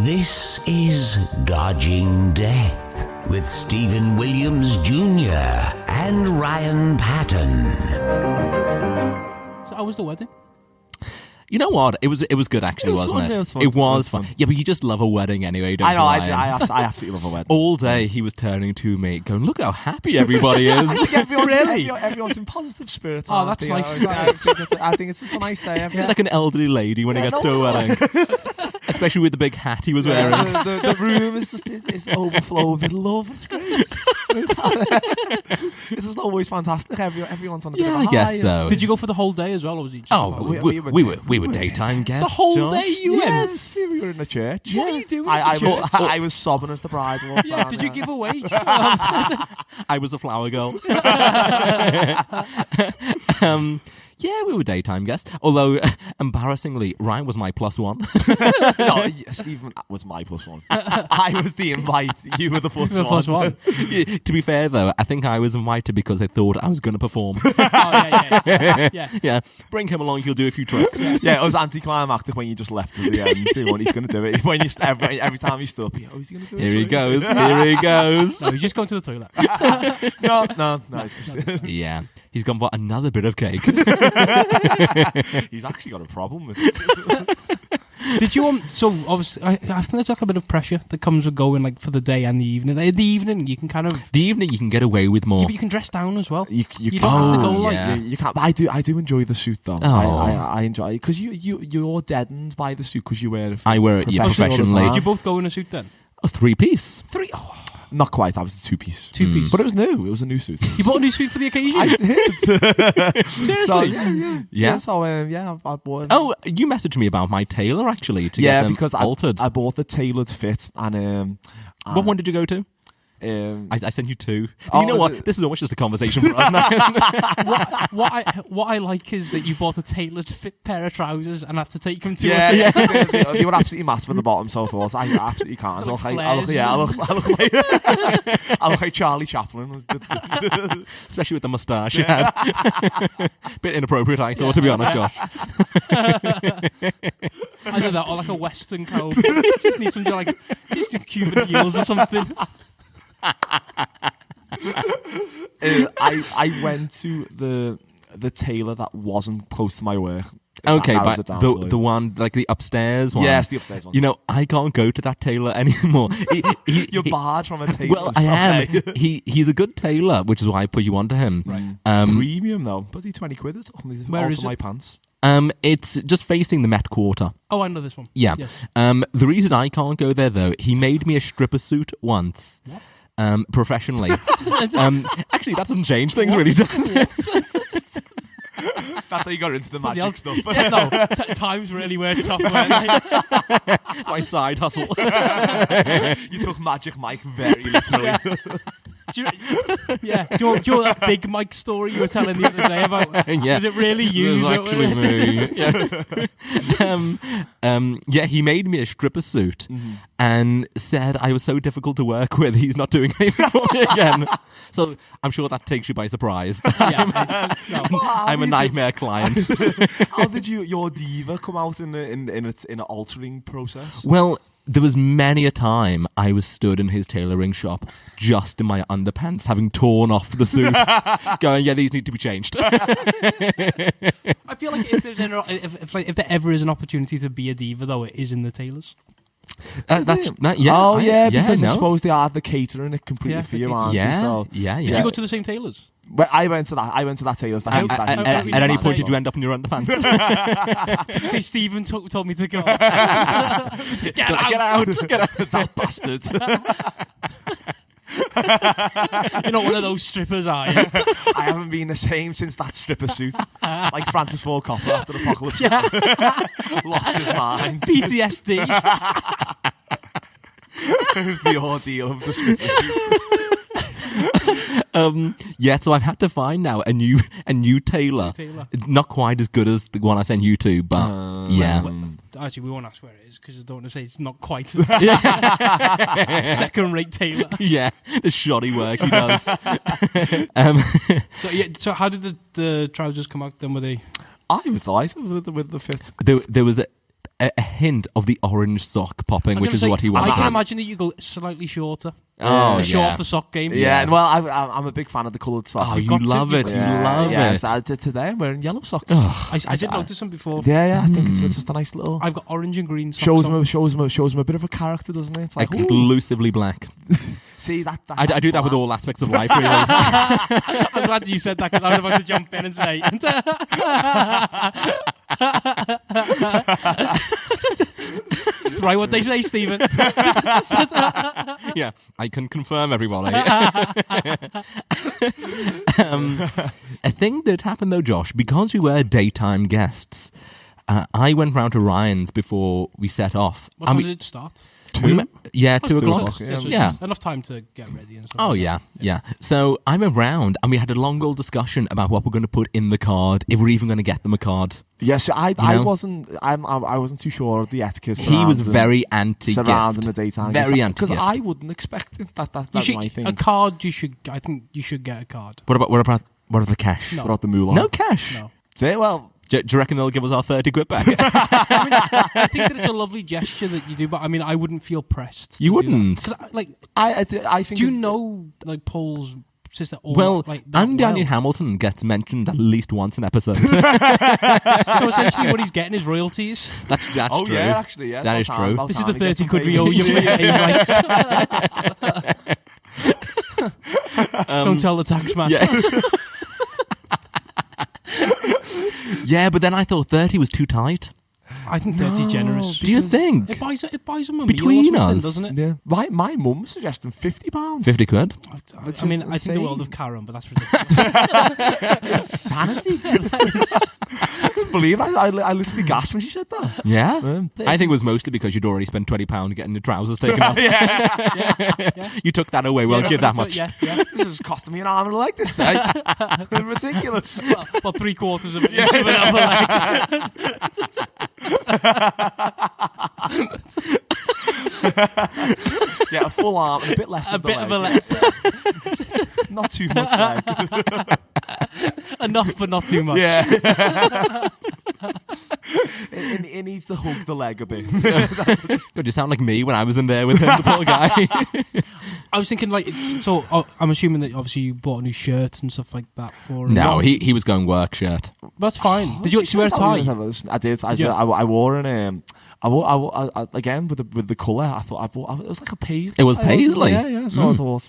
This is Dodging Death with Stephen Williams Jr. and Ryan Patton. So how was the wedding? You know what? It was good actually, wasn't it? It was fun. Yeah, but you just love a wedding anyway, don't I know, you? I absolutely love a wedding. All day he was turning to me, going, "Look how happy everybody is." Everyone's in positive spirits. Oh, that's nice. I think it's just a nice day. He's like an elderly lady when he gets to a wedding. Especially with the big hat he was wearing. The room is just it's overflowing with love. It's great. It's just always fantastic. Everyone's on a bit of a high. I guess so. Did you go for the whole day as well, or was it just We were daytime guests. the whole Josh. day you went? We were in a church. What are you doing? I was sobbing as the bride walked down. Did you give away? I was a flower girl. Yeah, we were daytime guests. Although, embarrassingly, Ryan was my plus one. No, Stephen was my plus one. I was the invite. You were the plus one. Yeah, to be fair, though, I think I was invited because they thought I was going to perform. Yeah. Bring him along, he'll do a few tricks. Yeah, it was anticlimactic when you just left at the end. When he's going to do it. When you every time he stood up, he's going to do it. Here he goes. Here he goes. No, he's just going to the toilet. No, it's just... Yeah, he's gone for another bit of cake. He's actually got a problem with it. Did you so obviously I think there's like a bit of pressure that comes with going like for the day and the evening. In the evening you can kind of The evening you can get away with more. but you can dress down as well. You don't have to go like yeah. You can't. I do enjoy the suit though. Oh. I enjoy it because you're deadened by the suit because you wear it. I wear it professionally. Did you both go in a suit then? A three-piece. Not quite. I was a two-piece. Two-piece. But it was new. It was a new suit. You bought a new suit for the occasion? I did. Seriously? So, Yeah. So I bought. Oh, you messaged me about my tailor actually to get them because altered. I bought the tailored fit and What one did you go to? I sent you two. Oh, You know what? This is almost just a conversation for us now. what I like is that you bought a tailored fit pair of trousers and had to take them to they were absolutely massive at the bottom, so I thought I absolutely can't. I look like Charlie Chaplin, Especially with the moustache you had. Bit inappropriate, I thought, to be honest, Josh. I know that, or like a Western cowboy. Just need something like just some Cuban heels or something. I went to the tailor that wasn't close to my work. Okay, That was but a downfall. the one, like the upstairs one. Yes, the upstairs one. You know, I can't go to that tailor anymore. You're barred from a tailor. Well, I am. He's a good tailor, which is why I put you onto him. Right. Premium though, bloody 20 quid. It's Where is it? my pants. It's just facing the Met Quarter. Oh, I know this one. Yeah. Yes. The reason I can't go there though, he made me a stripper suit once. What? Professionally. Actually, that doesn't change things, really, does it? That's how you got into the magic stuff. Times really worked off. Weren't My side hustle. You took Magic Mike very literally. Do you know that Big Mike story you were telling the other day about? Yeah. Is it really you? It was actually me. Yeah, he made me a stripper suit and said I was so difficult to work with, he's not doing anything for me again. So I'm sure that takes you by surprise. I'm a nightmare client. How did your diva come out in an altering process? Well, there was many a time I was stood in his tailoring shop just in my underpants, having torn off the suit, going, yeah, these need to be changed. I feel like if there ever is an opportunity to be a diva, though, it is in the tailors. Because I suppose they are the catering it completely Yeah, for you, the aren't they? So, yeah. Did you go to the same tailors? well, I went to that tailor's. At any point, did you end up in your underpants? Did you say Stephen told me to go? Get out! That bastard. You're not one of those strippers, are you? I haven't been the same since that stripper suit. Like Francis Ford Coppola after Apocalypse. Lost his mind. PTSD. It was the ordeal of the stripper suit. So I've had to find now a new tailor. Not quite as good as the one I sent you to, but Actually, we won't ask where it is because I don't want to say it's not quite second-rate tailor. Yeah, the shoddy work he does. So how did the trousers come out then? Were they? I was delighted with the fit. There was a hint of the orange sock popping, which is what he I wanted. can imagine that you go slightly shorter. Oh, to show yeah. off the sock game. Yeah, well, I'm a big fan of the coloured socks. Oh, you got to, love you it. got You to. love yeah, it. so today I'm wearing yellow socks. I did notice them before. Yeah, I think it's just a nice little. I've got orange and green socks. shows on. me a bit of a character, doesn't it? It's like, ooh. Exclusively black. See that? I do that with all aspects of life, really. I'm glad you said that because I was about to jump in and say. It's right what they say, Stephen. Yeah, I can confirm, everybody. A thing that happened, though, Josh, because we were daytime guests, I went round to Ryan's before we set off. What time did it start? 2 2 o'clock. yeah. Yeah. Enough time to get ready and stuff. Oh, like yeah, yeah. So I went round and we had a long old discussion about what we're going to put in the card, if we're even going to get them a card. Yes, I know? wasn't. I wasn't too sure of the etiquette. He was surrounding- very anti-gift. surrounding the daytime. Very anti-gift. Because I wouldn't expect it. That's You should, my thing. a card. I think you should get a card. What about the cash? No. What about the moolah? No cash. No. Say, well, Do you reckon they'll give us our 30 quid back? I think that it's a lovely gesture that you do, but I mean, I wouldn't feel pressed. You wouldn't. Because, like, I think. do you know, like, Paul's sister? Or, Well, like, that Andy well? Hamilton gets mentioned at least once an episode. So essentially, what he's getting is royalties. That's Oh true. yeah, actually, yeah. That it's is about true. time- about This is time the to get 30 some quid we owe you for your name rights. Don't tell the tax man. Yeah. Yeah, but then I thought 30 was too tight. I think 30 is generous. Do you think? It buys them a Between meal or something, us? doesn't it? Yeah, my mum's suggesting £50. 50 quid? I mean, I think the world of Karen, but that's ridiculous. Insanity. I couldn't believe I literally gasped when she said that. Yeah. Um, I think it was mostly because you'd already spent £20 getting the trousers taken off. Yeah. You took that away. Well, give that much. Yeah. This is costing me an arm and a leg this day. Ridiculous. Well, 3/4 of it. Yeah, a full arm and a bit less A of the bit leg. of a leg. Not too much leg. Enough, but not too much. Yeah. it needs to hug the leg a bit. God, you sound like me when I was in there with him, the poor guy. I was thinking, like, so I'm assuming that obviously you bought a new shirt and stuff like that for him. No, he was going work shirt. That's fine. Did you wear a tie? I did. you? I wore an. I again with the colour. I thought I bought. It was like a paisley. It was tie, wasn't it? paisley? Yeah. So I thought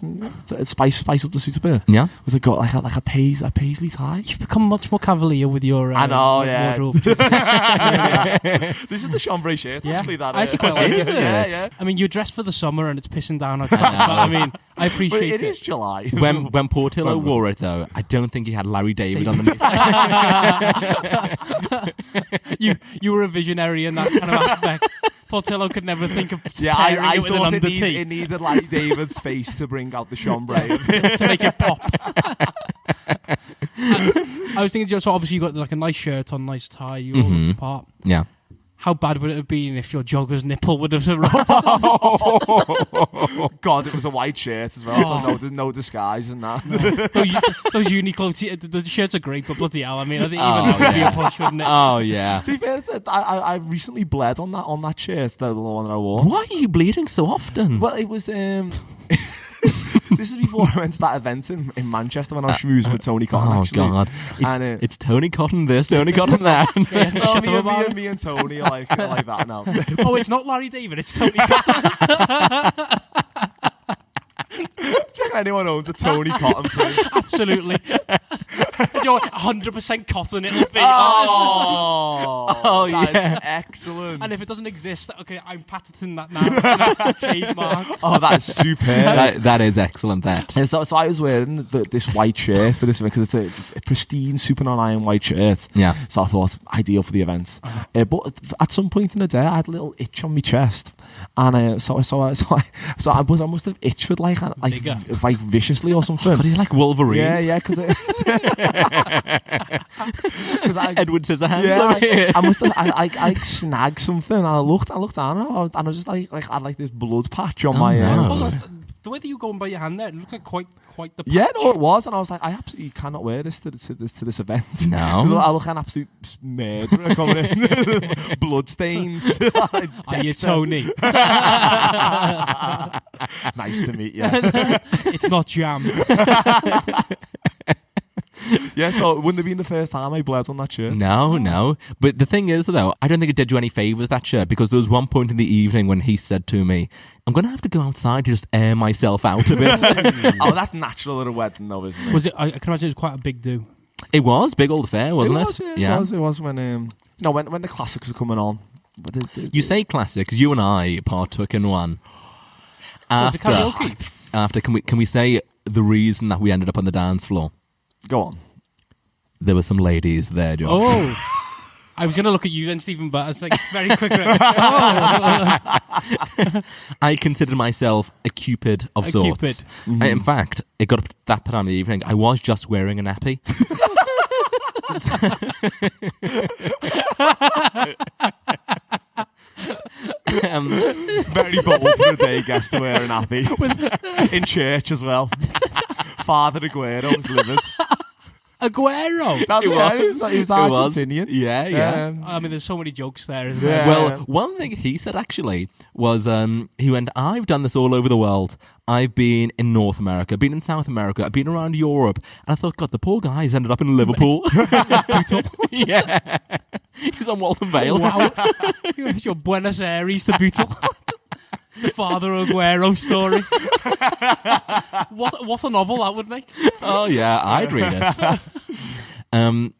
spice up the suit a bit. Yeah. Was it got like a paisley tie? You've become much more cavalier with your I know, yeah. wardrobe. This is the chambray shirt. Yeah. Actually, that I actually quite like it. Yeah. I mean, you're dressed for the summer and it's pissing down outside. But I mean, I But appreciate it is July. When Portillo wore it, though, I don't think he had Larry David underneath. You were a visionary in that kind of aspect. Portillo could never think of Yeah, pairing I it with an thought under it needed like David's face to bring out the chambray. to make it pop. I was thinking, so obviously you got like a nice shirt on, nice tie, you all look the part. Yeah. How bad would it have been if your jogger's nipple would have God, it was a white shirt as well, so no disguise and that. those Uniqlo the shirts are great, but bloody hell, I mean, I think even that would be a push, wouldn't it? Oh, yeah. To be fair, I recently bled on that shirt, the one that I wore. Why are you bleeding so often? Well, it was. This is before I went to that event in Manchester when I was schmoozing with Tony Cotton. Oh, actually. God. And, It's Tony Cotton this, Tony Cotton that. Yeah, well, shut up about it. me and Tony are like that now. Oh, it's not Larry David, it's Tony Cotton. Do you reckon anyone owns a Tony Cotton print? Absolutely. You're 100% cotton, it'll be. Oh, yeah. That's excellent. And if it doesn't exist, okay, I'm patenting that now. And that's the trademark. Oh, that's superb. that is excellent, that. Yeah, so I was wearing this white shirt for this event because it's a pristine super non-iron white shirt. Yeah. So I thought ideal for the event. But at some point in the day, I had a little itch on my chest, and so I must have itched with like viciously or something. What are you like, Wolverine? Yeah, because Edward Scissorhands yeah, over here. I must have I snagged something, and I looked down, and I was just like I had like this blood patch on my. no. Oh, the way that you go by your hand there, it looks like quite the patch. Yeah, no, it was, and I was like, I absolutely cannot wear this to this event. No. I look an absolute murderer coming in. Bloodstains. Are you Tony? Nice to meet you. It's not jam. Yeah, so it wouldn't have been the first time I bled on that shirt. No. But the thing is, though, I don't think it did you any favours, that shirt, because there was one point in the evening when he said to me, I'm going to have to go outside to just air myself out a bit. Oh, that's natural at a wedding, though, isn't it? Was it? I can imagine it was quite a big do. It was big old affair, wasn't it? It was when when the classics are coming on. You say classics. You and I partook in one. The karaoke. After, can we say the reason that we ended up on the dance floor? Go on. There were some ladies there, Josh. Oh. I was going to look at you then, Stephen, but I was like, very quick. I considered myself a cupid of sorts. Cupid. Mm-hmm. In fact, it got up to that time of the evening. I was just wearing a nappy. Very bold for a day guest to wear a nappy. In church as well. Father Aguero was livid. Aguero? That's It right. was. He was Argentinian. Yeah. I mean, there's so many jokes there, isn't Yeah. there? Well, one thing he said actually was he went, I've done this all over the world. I've been in North America, been in South America, I've been around Europe. And I thought, God, the poor guy's ended up in Liverpool. Yeah. He's on Walton Vale. Wow. It's your Buenos Aires to boot up. The Father Aguero story. What a novel that would make. Oh, yeah, I'd read it.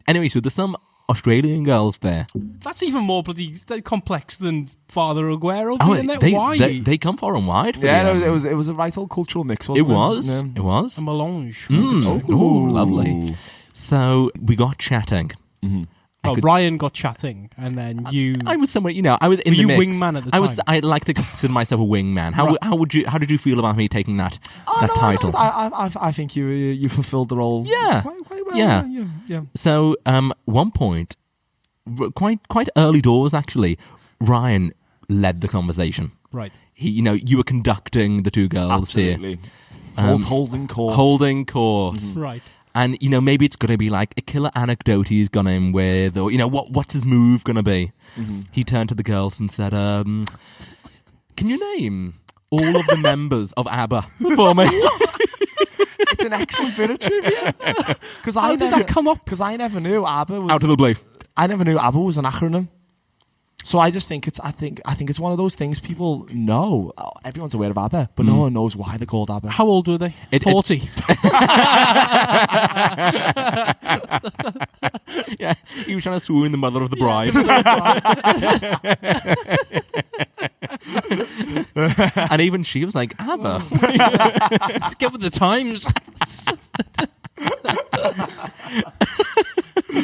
Anyway, so there's some Australian girls there. That's even more bloody complex than Father Aguero Oh, being there. Why? they come far and wide for Yeah, the, it was a right old cultural mix, it wasn't it? was. Yeah. It was. A melange. Ooh, lovely. So we got chatting. Mm-hmm. Ryan got chatting, and then you. I was somewhere, I was in Were the you mix. wingman at the time? I like to consider myself a wingman. How did you feel about me taking that title? I think you fulfilled the role. Yeah. quite well. Yeah. Yeah. So, one point, quite early doors actually, Ryan led the conversation. Right. He, you were conducting the two girls Absolutely. here, Holding court. holding court. Right. And, maybe it's going to be like a killer anecdote he's gone in with, or, what's his move going to be? Mm-hmm. He turned to the girls and said, can you name all of the members of ABBA for me? It's an excellent bit of trivia. How did that come up? Because I never knew ABBA was... Out of the blue. I never knew ABBA was an acronym. So I just think I think it's one of those things people know. Everyone's aware of ABBA, but no one knows why they're called ABBA. How old were they? 40. Yeah, he was trying to swoon the mother of the bride. And even she was like, ABBA. Let's get with the times.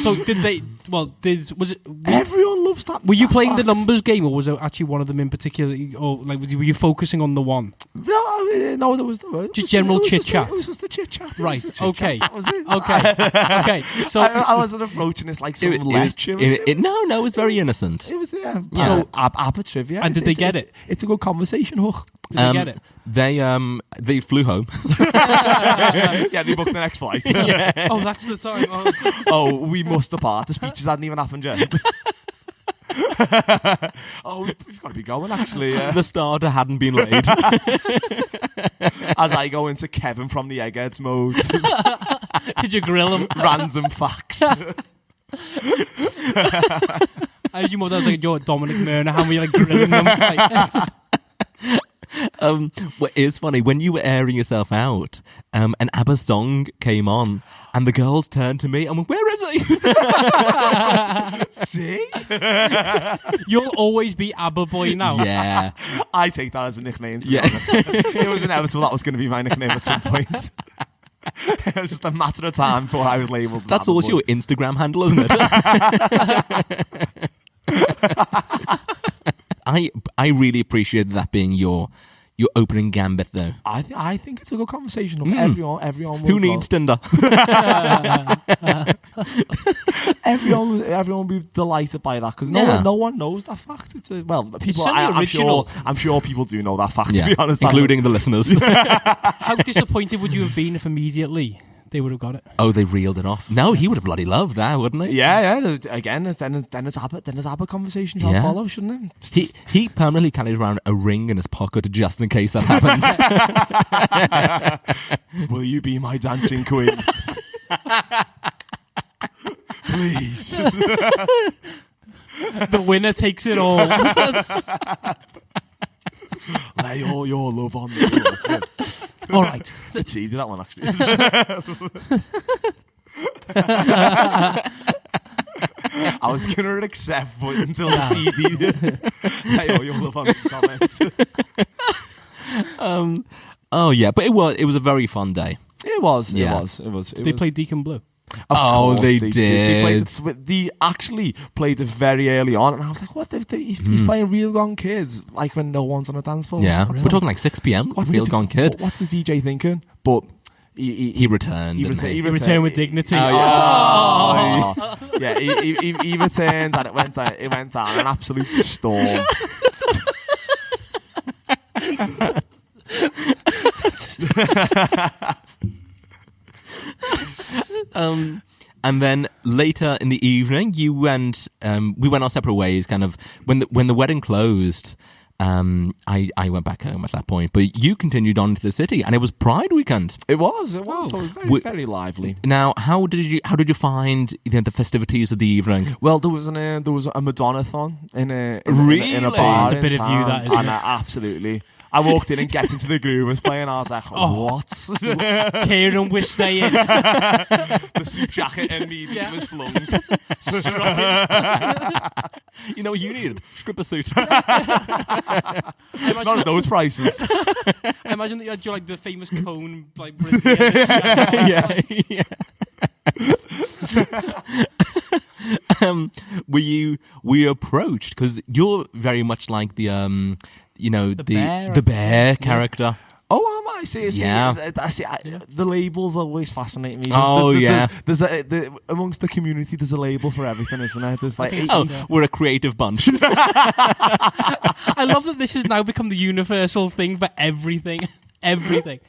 So did they? Well, was it? Everyone loves that. Were you that playing the fact. numbers game, or was it actually one of them in particular? Or like, were you focusing on the one? No, there was Just general chit-chat. It was just a chit chat. Right. Okay. That was it. Okay. So I wasn't approaching this like some lecture. No, it was very innocent. It was Yeah. So ABBA trivia. And did they get it? It's a good conversation hook. did they get it? They flew home. Yeah, they booked the next flight. Oh, that's the time. Oh, we must depart. The speeches hadn't even happened yet. Oh, we've got to be going, actually. The starter hadn't been laid. As I go into Kevin from the Eggheads mode. Did you grill him? Random facts. You more like you're Dominic Myrna. How were you like grilling them? Like, What is funny, when you were airing yourself out, an ABBA song came on, and the girls turned to me and went, "Where is he?" See? you'll always be ABBA boy now. Yeah. I take that as a nickname, to be Yeah. honest. It was inevitable that was going to be my nickname at some point. It was just a matter of time before I was labelled as That's ABBA also boy. your Instagram handle, isn't it? I really appreciated that being your your opening gambit, though? I think it's a good conversation. Look, everyone will Who needs Tinder? everyone will be delighted by that because no one knows that fact. People. I'm sure people do know that fact. To be honest, including the listeners. How disappointed would you have been if immediately they would have got it? Oh, they reeled it off. No, he would have bloody loved that, wouldn't he? Yeah. Again, then his Abba conversation shall follow, shouldn't it? He permanently carries around a ring in his pocket just in case that happens. Will you be my dancing queen? Please. The winner takes it all. Lay all your love on me. That's good. All right. It's easy, that one, actually. I was going to accept, but until the CD. Lay all your love on me comments. Oh, yeah, but it was a very fun day. It was. They played Deacon Blue. Of course they did. They actually played it very early on, and I was like, "What? He's playing Real Gone Kids, like when no one's on a dance floor." Yeah, we're talking like 6 p.m. Real Gone Kid. What's the DJ thinking? But he returned. He returned with dignity. Yeah, he returned, and it went down an absolute storm. And then later in the evening, we went our separate ways. Kind of when the wedding closed, I went back home at that point. But you continued on to the city, and it was Pride weekend. It was. So it was very, very lively. Now, how did you find the festivities of the evening? Well, there was a Madonna-thon in a bar. It's a bit of you, that, isn't it? Absolutely. I walked in and Get Into the Groove was playing. I was like, what? Kieran was staying. The suit jacket immediately was flung. You know what you needed? Stripper suit. Not at those prices. I imagine that you had the famous cone, yeah. Were you approached, because you're very much like the bear character. Oh, am I? See, yeah. The labels always fascinate me. There's amongst the community, there's a label for everything, isn't there? There's we're a creative bunch. I love that this has now become the universal thing for everything. Everything.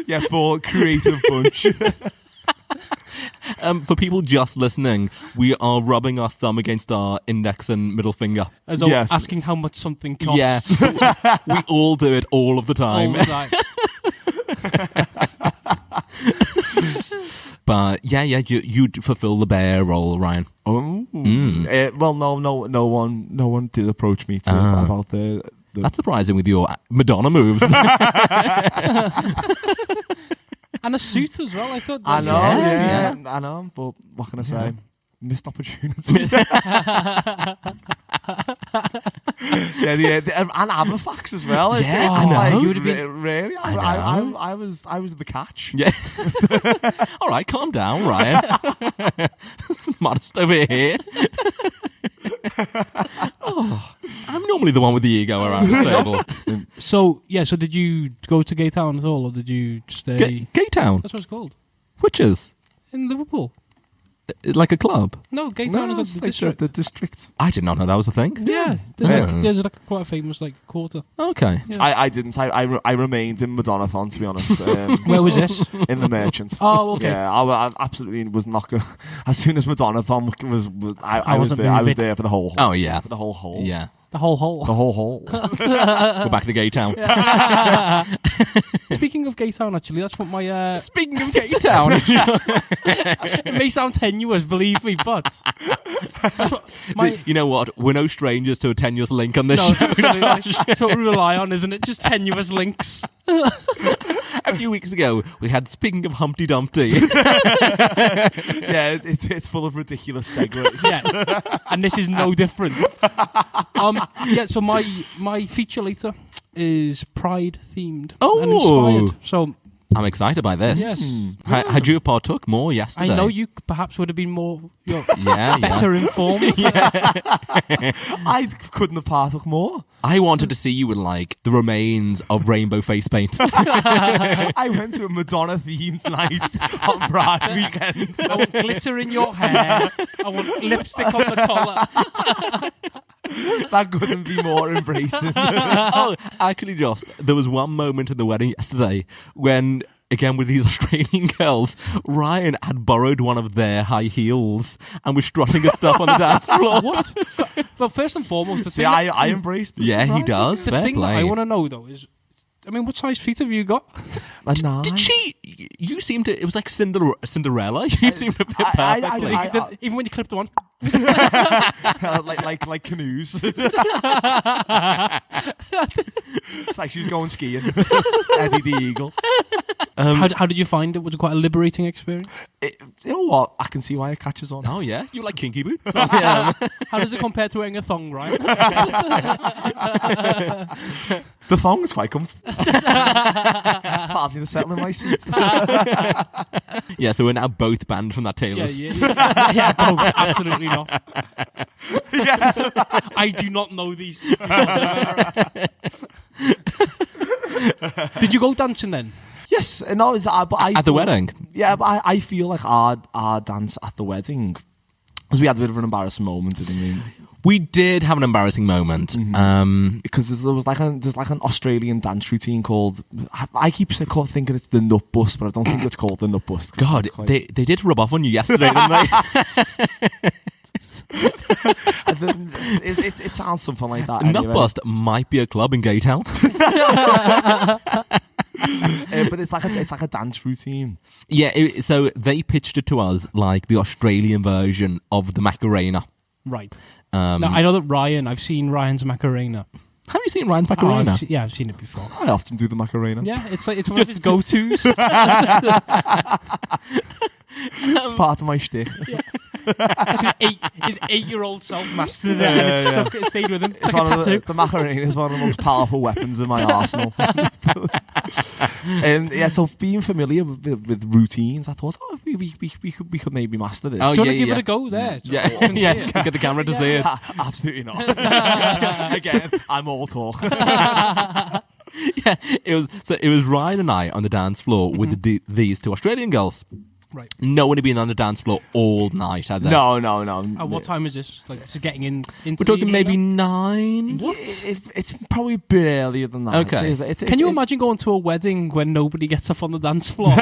Yeah, for creative bunch. For people just listening, we are rubbing our thumb against our index and middle finger. As though asking how much something costs. Yes. We all do it all of the time. All the time. But you'd fulfill the bear role, Ryan. Oh. Well, no one did approach me about the... That's surprising with your Madonna moves. And a suit as well, I thought. I know, I know, but what can I say? Missed opportunity. And Aberfax as well. I know. You would have been really. I was the catch. Yeah. All right, calm down, Ryan. Modest over here. I'm normally the one with the ego around the table. So did you go to Gay Town at all, or did you stay... Gay Town? That's what it's called. Which is? In Liverpool. Like a club? No, Gay Town is the district. The district. I did not know that was a thing. Yeah. There's quite a famous quarter. Okay. Yeah. I didn't. I remained in Madonna-thon, to be honest. Where was this? In the Merchant. Oh, okay. Yeah, I absolutely was not going... As soon as Madonna-thon I was there. I was there for the whole hole. Oh, yeah. For the whole hole. Yeah. The whole hole. The whole hole. Go back to Gay Town. Speaking of Gay Town, actually, that's what my... Speaking of Gay Town. It may sound tenuous, believe me, but... That's what you know what? We're no strangers to a tenuous link on this show. That's what we rely on, isn't it? Just tenuous links. A few weeks ago, we had Speaking of Humpty Dumpty. Yeah, it's full of ridiculous segues. Yeah, and this is no different. So my feature later is Pride themed and inspired. So I'm excited by this. Yes. Had you partook more yesterday? I know you perhaps would have been more better informed. I couldn't have partook more. I wanted to see you in like the remains of rainbow face paint. I went to a Madonna themed night on Pride weekend. I want glitter in your hair. I want lipstick on the collar. That couldn't be more embracing. Oh, actually, Joss, there was one moment in the wedding yesterday when, again, with these Australian girls, Ryan had borrowed one of their high heels and was strutting his stuff on the dance floor. What? Well, first and foremost, the See, thing I embraced it. Yeah, he does. the Fair thing that play. I want to know though is, I mean, what size feet have you got? Like, nah. Did she? You seemed to. It was like Cinderella. You seemed to fit I- perfectly. Even when you clipped one. like canoes. It's like she was going skiing. Eddie the Eagle. How did you find it? Was it quite a liberating experience? You know what? I can see why it catches on. Oh yeah, you like kinky boots? How does it compare to wearing a thong, right? The thong is quite comfortable. Hardly the settle in my seat. Yeah, so we're now both banned from that Yeah, Taylor's. yeah, both, absolutely not. I do not know these. Did you go dancing then? Yes, no, but At the wedding? Yeah, but I feel like our dance at the wedding, because we had a bit of an embarrassing moment, didn't we? We did have an embarrassing moment. Because there was there's an Australian dance routine called, I keep thinking it's the nut bust, but I don't think it's called the nut bust. God, they did rub off on you yesterday, didn't they? It sounds something like that. Nut anyway. Bust might be a club in Gatetown. But it's like a dance routine. Yeah, so they pitched it to us like the Australian version of the Macarena. Right. Now, I know that I've seen Ryan's Macarena. Have you seen Ryan's Macarena? I've seen it before. I often do the Macarena. Yeah, it's one of his go-tos. It's part of my shtick. His 8-year-old self mastered it and it stayed with him It's like a one of tattoo. the Macarena is one of the most powerful weapons in my arsenal. And yeah, so being familiar with routines, I thought, we could maybe master this. Oh, Do you want yeah, to give yeah. it a go there? So Yeah, people can see yeah. it? Get the camera to see it. Absolutely not. Again, I'm all talk. Yeah, it was Ryan and I on the dance floor with these two Australian girls. Right. No one had been on the dance floor all night, had they? No. What time is this? Like, this is getting into We're the talking evening maybe now? 9. It's probably a bit earlier than that. Okay. Can you imagine going to a wedding when nobody gets up on the dance floor?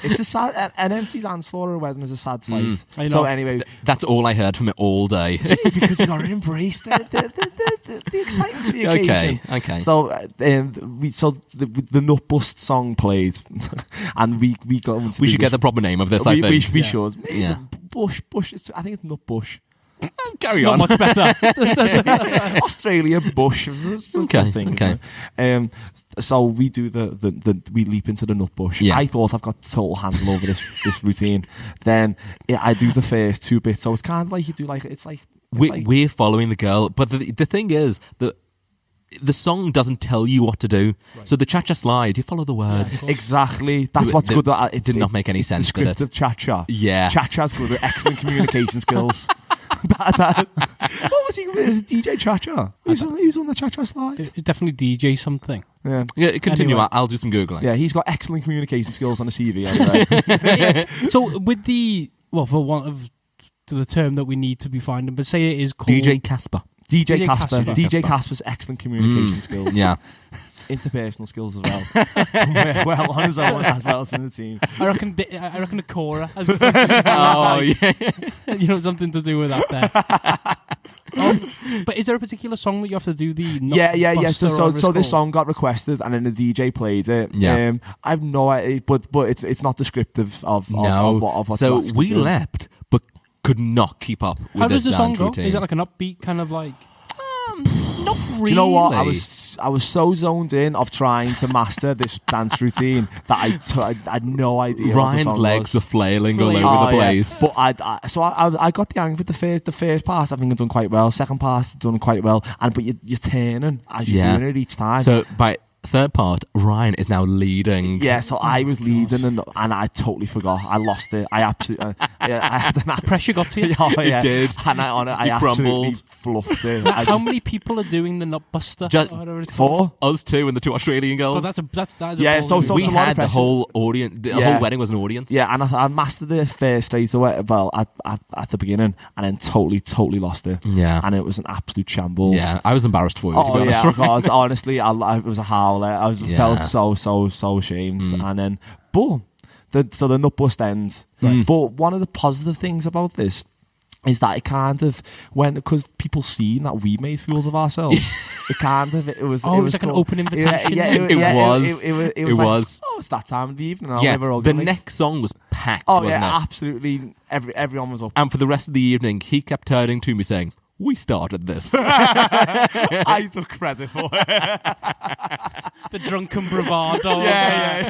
It's a sad, an empty dance floor at a wedding is a sad sight. I know. So anyway, That's all I heard from it all day. because you got to embrace the excitement of the occasion. Okay. So the Nut Bust song played, and we got into We should get the proper name of this, I think. we should. Maybe Yeah. Bush. I think it's Nut Bush. Carry Not on. much better. Australia Bush. That's Okay, the thing, okay. isn't it? So we do we leap into the Nut Bush. Yeah. I thought I've got total handle over this routine. Then I do the first 2 bits. So it's kind of like you do We're following the girl, but the thing is that the song doesn't tell you what to do. Right. So the cha-cha slide, you follow the words. Exactly. That's what's good. It did not make any sense, did it? Descriptive cha-cha. Yeah. Cha-cha's good with excellent communication skills. What was he? It was DJ Cha-cha. He was on the cha-cha slide. It definitely DJ something. Yeah. Yeah, continue. Anyway. I'll do some Googling. Yeah, he's got excellent communication skills on the CV anyway. So with for want of the term that we need to be finding, but say it is called DJ Casper. DJ Casper. Casper. DJ Casper's excellent communication skills. Yeah. Interpersonal skills as well. Well on his own as well as in the team. I reckon the Cora has Oh, yeah. something to do with that there. But is there a particular song that you have to do the Yeah. Buster or So whatever it's this called? song got requested, and then the DJ played it. Yeah. I have no idea, but it's not descriptive of No. what's So actually we doing. leapt, but could not keep up with How this does the song dance go? routine. Is it like an upbeat kind of like? Not really. Do you know what? I was so zoned in of trying to master this dance routine that I had no idea. what the Ryan's song legs was. were flailing all Flailing. over the Oh, yeah. place. But I got the hang of it. The first pass I think I've done quite well. Second pass I've done quite well. But you're turning as you're Yeah. doing it each time. So by third part, Ryan is now leading. Yeah, so I was leading and I totally forgot. I lost it. I absolutely... I had an Pressure got to you. Oh, yeah. It did. And I You absolutely crumbled. fluffed it. How many people are doing the Nutbuster? Just Or whatever it's called? 4? Us two and the 2 Australian girls. Oh, that is a Yeah, bold so we it's a lot of had the pressure. whole audience. The Yeah. whole wedding was an audience. Yeah, and I mastered it first straight away, well, at the beginning, and then totally lost it. Yeah. And it was an absolute shambles. Yeah, I was embarrassed for you, to be Oh honest. yeah, God, honestly, I was a howler. I Yeah. felt so ashamed, and then boom, the nutbust ends. But one of the positive things about this is that it kind of because people seen that we made fools of ourselves. it was. Oh, it was like an cool. open invitation. It was. It It like, was. oh, it's that time of the evening. Yeah, We're all the gonna make- next song was packed, Oh wasn't yeah, it? absolutely. Everyone was up. And for the rest of the evening, he kept turning to me saying, "We started this." I took credit for it. The drunken bravado. Yeah.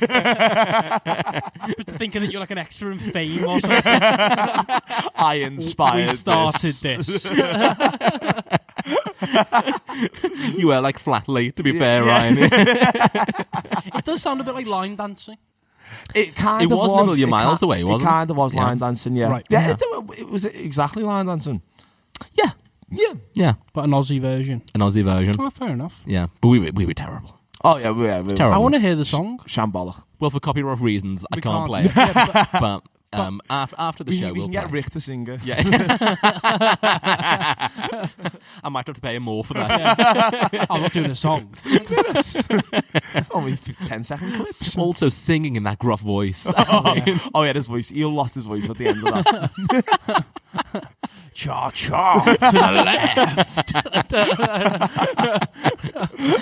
But thinking that you're like an extra in Fame or something. I inspired. We started this. You were like flatly, to be fair, Ryan. It does sound a bit like line dancing. It kind It of was a million miles away, wasn't it? it? Kind of was Yeah. line dancing, yeah. Right. Yeah, it was exactly line dancing. Yeah, Yeah. yeah, But an Aussie version. an Aussie version. Oh, fair enough. Yeah, but we were terrible. Oh yeah, we Terrible. I want to hear the song. shambolic. Well, for copyright reasons, I We can't can't. play it. Yeah, But after the We show, can we'll get play. Rick to sing it. Yeah. I might have to pay him more for that. I'm not doing a song. It's only 10-second clips. Also singing in that gruff voice. Oh yeah, his voice. He lost his voice at the end of that. Cha cha to the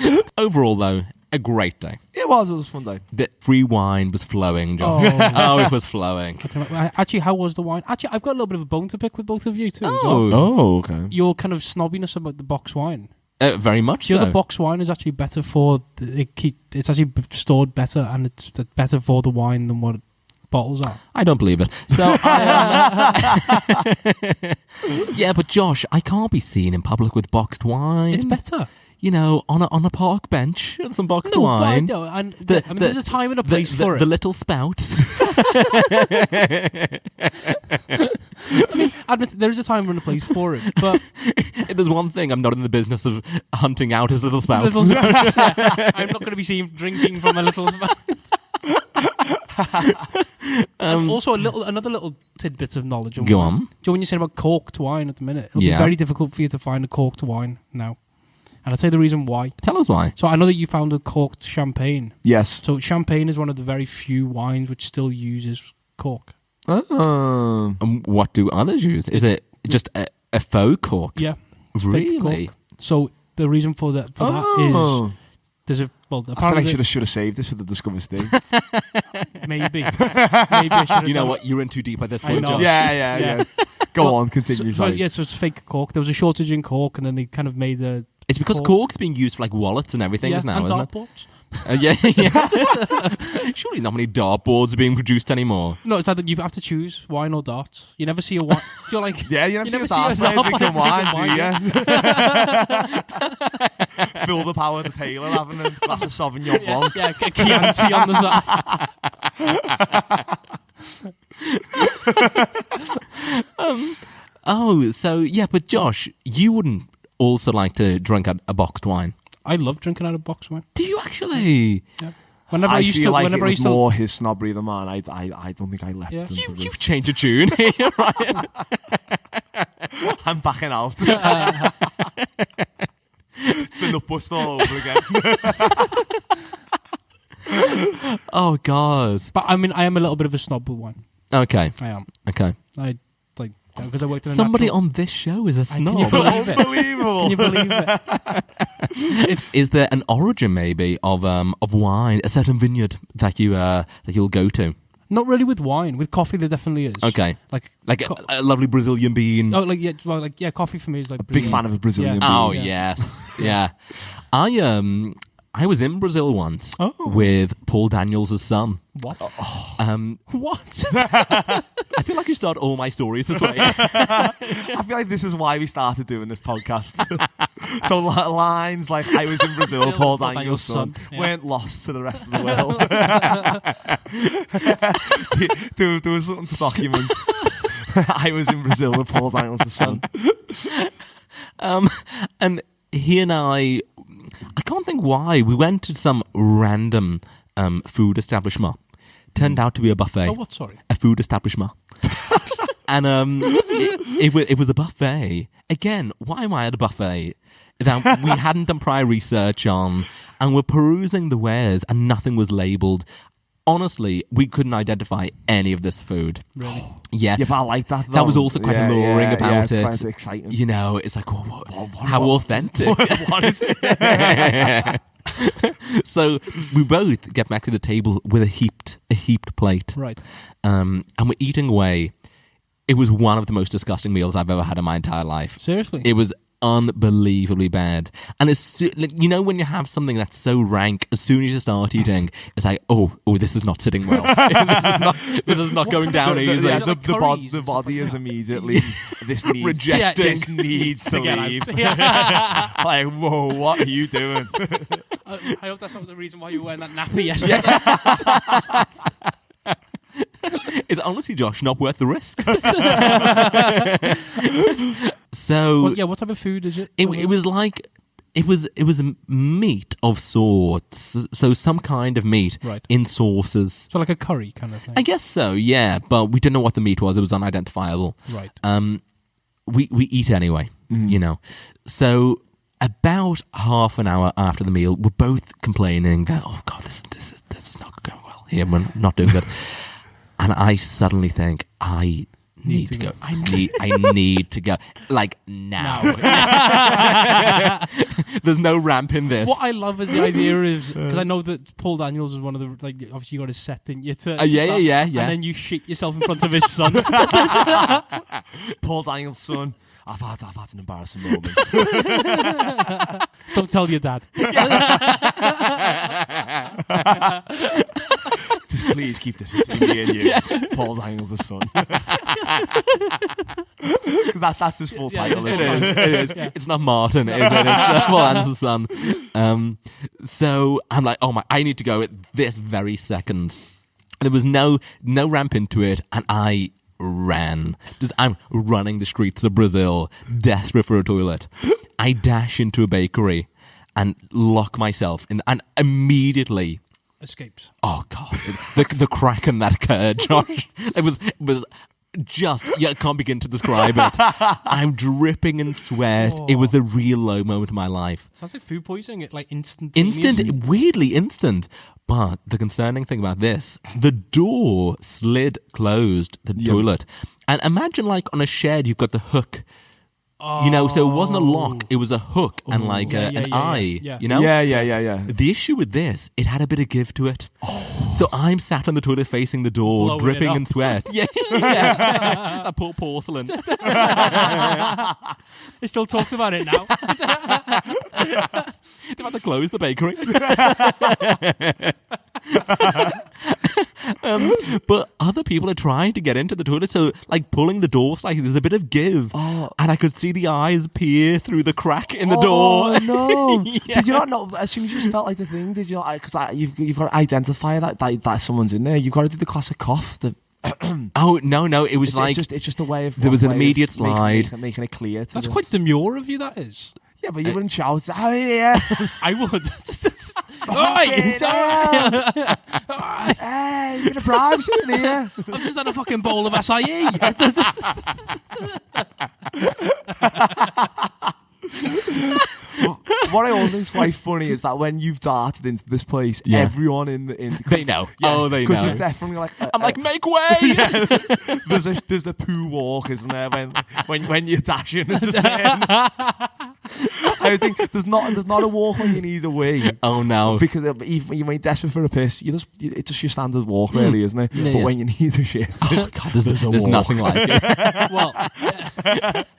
left. Overall, though, a great day. It was a fun day. The free wine was flowing, Josh. Oh. Oh, it was flowing. Actually, how was the wine? Actually, I've got a little bit of a bone to pick with both of you too. as well. Oh, okay. Your kind of snobbiness about the box wine. Very much Do you know so. the box wine is actually better for it's actually stored better and it's better for the wine than what bottles are. I don't believe it. So, yeah, but Josh, I can't be seen in public with boxed wine. It's better. You know, on a park bench with some boxed wine. No, and there's a time and a place for The it. little spout. Admit there is a time and a place for it, but There's one thing, I'm not in the business of hunting out his little spouts. little spouts, yeah. I'm not going to be seen drinking from a little spout. And also another little tidbit of knowledge. Go on. Do you know when you're saying about corked wine at the minute? It'll Yeah. be very difficult for you to find a corked wine now. And I'll tell you the reason why. Tell us why. So I know that you found a corked champagne. Yes. So champagne is one of the very few wines which still uses cork. Oh. And what do others use? Is it just a faux cork? Yeah. It's fake Really? cork. So the reason for that Oh. is there's a I feel like apparently should have saved this for the Discover Stage. maybe I should have You know done what? You're in too deep at this I point, know. Josh. yeah. Go Well, on, continue. So sorry. yeah, so it's fake cork. There was a shortage in cork, and then they kind of made a It's because cork's being used for like wallets and everything yeah, now, and isn't it? dartboards. Yeah. Surely not many dartboards are being produced anymore. No, it's either you have to choose wine or darts. You never see a wine. You're like Yeah, you never see a dart yourself player drinking wine, do drinking you? Fill the power of the Taylor having a glass of Sauvignon Blanc. yeah, a Chianti on the side. Oh, so yeah, but Josh, you wouldn't also like to drink a boxed wine, I love drinking out of box wine. do you actually? Yeah. Whenever I, I used feel to, like whenever it I was used to, more his snobbery than mine. I don't think I left Yeah. into this. You've changed a tune here, Ryan. I'm backing out. It's the nutbust all over again. Oh God. but I mean, I am a little bit of a snob with wine. Okay. I am. Okay. I like because I worked in a Somebody natural- on this show is a Can you snob. believe it? Unbelievable. Can you believe it? Is there an origin maybe of wine, a certain vineyard that you'll go to? Not really with wine. With coffee, there definitely is. Okay. Like A lovely Brazilian bean. oh, like coffee for me is like Big fan of a Brazilian bean. Oh Yeah. yes, yeah. I was in Brazil once Oh. with Paul Daniels' son. What? What? I feel like you start all my stories this way. I feel like this is why we started doing this podcast. So lines like "I was in Brazil, Paul Paul Daniels' son" yeah. weren't lost to the rest of the world. there was something to document. I was in Brazil with Paul Daniels' son. And he and I can't think why, we went to some random food establishment. Turned out to be a buffet. Oh, what? Sorry. A food establishment. And it was a buffet. Again, why am I at a buffet that we hadn't done prior research on, and we're perusing the wares and nothing was labelled? Honestly, we couldn't identify any of this food. Really? Yeah. Yeah, but I like that. That was also quite alluring about it's it. quite exciting. You know, it's like, how authentic. What is it? So we both get back to the table with a heaped plate. Right. And we're eating away. It was one of the most disgusting meals I've ever had in my entire life. Seriously? It was unbelievably bad. And you know when you have something that's so rank, as soon as you start eating, it's like, oh, this is not sitting well. this is not going down easy. Yeah, Is it like the curries or body something? is immediately this needs Rejecting. This needs to Get out. leave. Yeah. Like, whoa, what are you doing? I hope that's not the reason why you were wearing that nappy yesterday. It's honestly, Josh, not worth the risk. So Well, yeah, what type of food is it? it was like it was meat of sorts. So some kind of meat Right. in sauces. So like a curry kind of thing. I guess so, yeah. But we didn't know what the meat was. It was unidentifiable. Right. We eat anyway, you know. So about half an hour after the meal, we're both complaining that, oh God, this is not going well here. We're not doing good. And I suddenly think, I need to go. I need to go. Like now. There's no ramp in this. What I love is the idea is, because I know that Paul Daniels is one of the, like, obviously you got his set, didn't you? Yeah. And then you shit yourself in front of his son. Paul Daniels' son. I've had an embarrassing moment. Don't tell your dad. Just please keep this between me and you. Paul Daniels' son. Because that's his full title. It isn't is. It is. Yeah. It's not Martin, is it? It's Paul Daniels' son. So I'm like, oh my, I need to go at this very second. And there was no ramp into it, and I ran. I'm running the streets of Brazil, desperate for a toilet. I dash into a bakery and lock myself in, and immediately, Escapes. oh God, the kraken that occurred, Josh. It was just, I can't begin to describe it. I'm dripping in sweat. Oh. It was a real low moment in my life. Sounds like food poisoning. It like instant. Weirdly instant. But the concerning thing about this, the door slid closed the toilet. And imagine like on a shed, you've got the hook. You know, so it wasn't a lock, it was a hook and like an eye, yeah. you know? Yeah. The issue with this, it had a bit of give to it. So I'm sat on the toilet facing the door, Blowing dripping it up. in sweat. Yeah. That poor porcelain. They still talks about it now. They've had to close the bakery. But other people are trying to get into the toilet, so like pulling the door, like there's a bit of give, and I could see the eyes peer through the crack in the door. Oh no! Yeah. Did you not know? As soon as you just felt like the thing, did you? Because you've got to identify that someone's in there. You've got to do the classic cough. Oh no! It was It's just a way of. there was an way of immediate slide. making it clear. That's quite demure of you, that is. Yeah, but you wouldn't shout. Oh yeah! I would. Hey, you get a prize in here. I've just had a fucking bowl of acai. What I always think is quite funny is that when you've darted into this place, Yeah. everyone in the They know. Oh, they because know. there's definitely like I'm like, make way! there's a poo walk, isn't there? When you're dashing, it's just I think there's not a walk when you need a wee. Oh no! Because you may desperate for a piss, it's just your standard walk, really, isn't it? Yeah, but yeah. when you need a shit, Oh, God, there's a walk. nothing like it. Well,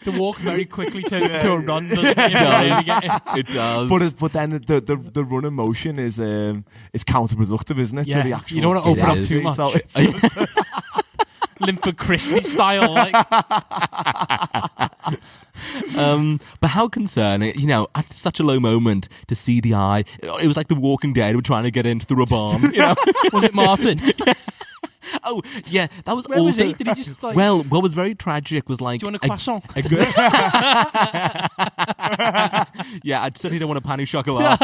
the walk very quickly turns into a run, doesn't it? It does. It does. But then the running motion is counterproductive, isn't it? Yeah. To the actual You don't want to open It up is. too much. So it's Limper Christie style. Like. But how concerning, at such a low moment to see the eye. It was like The Walking Dead were trying to get in through a bomb. Was it Martin? Oh, yeah, that was Where also... was he? Did he just like... Well, what was very tragic was like... Do you want a croissant? Yeah, I certainly don't want a pain au chocolat.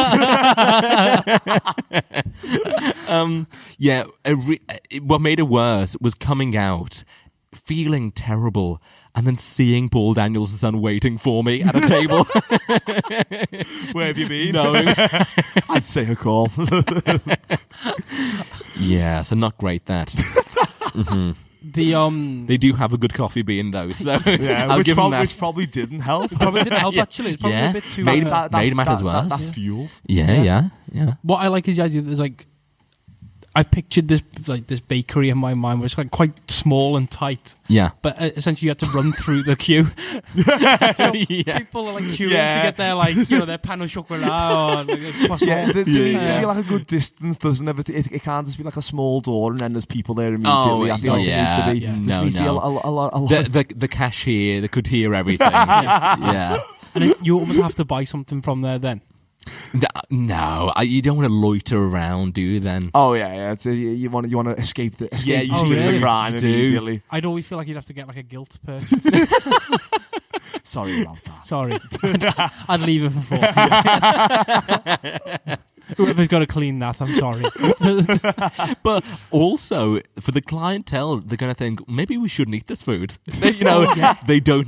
What made it worse was coming out, feeling terrible, and then seeing Paul Daniels' son waiting for me at a table. Where have you been? No. I'd say a call. Yeah, so not great that. Mm-hmm. They do have a good coffee bean though, so I'll which, give them that. which probably didn't help. Probably didn't help, actually. It's probably Yeah. a bit too... Made matters worse. That's fueled. Yeah. What I like is the idea that there's like... I pictured this bakery in my mind where it's like quite small and tight, Yeah. but essentially you had to run through the queue. So Yeah. people are like queuing to get their their pain au chocolat or like a croissant. Yeah, there needs to be like a good distance, doesn't it? But it can't just be like a small door and then there's people there immediately. I feel like there needs to be. Yeah. There needs to be a lot. The cashier that could hear everything. Yeah. And then you almost have to buy something from there then. No, you don't want to loiter around, do you? Then. Oh yeah. It's you want to escape the Yeah, you do. the crime You do. immediately. I'd always feel like you'd have to get like a guilt purse. Sorry about that. Sorry. I'd leave it for 40 years. Whoever's got to clean that, I'm sorry. But also, for the clientele, they're going to think, maybe we shouldn't eat this food. They don't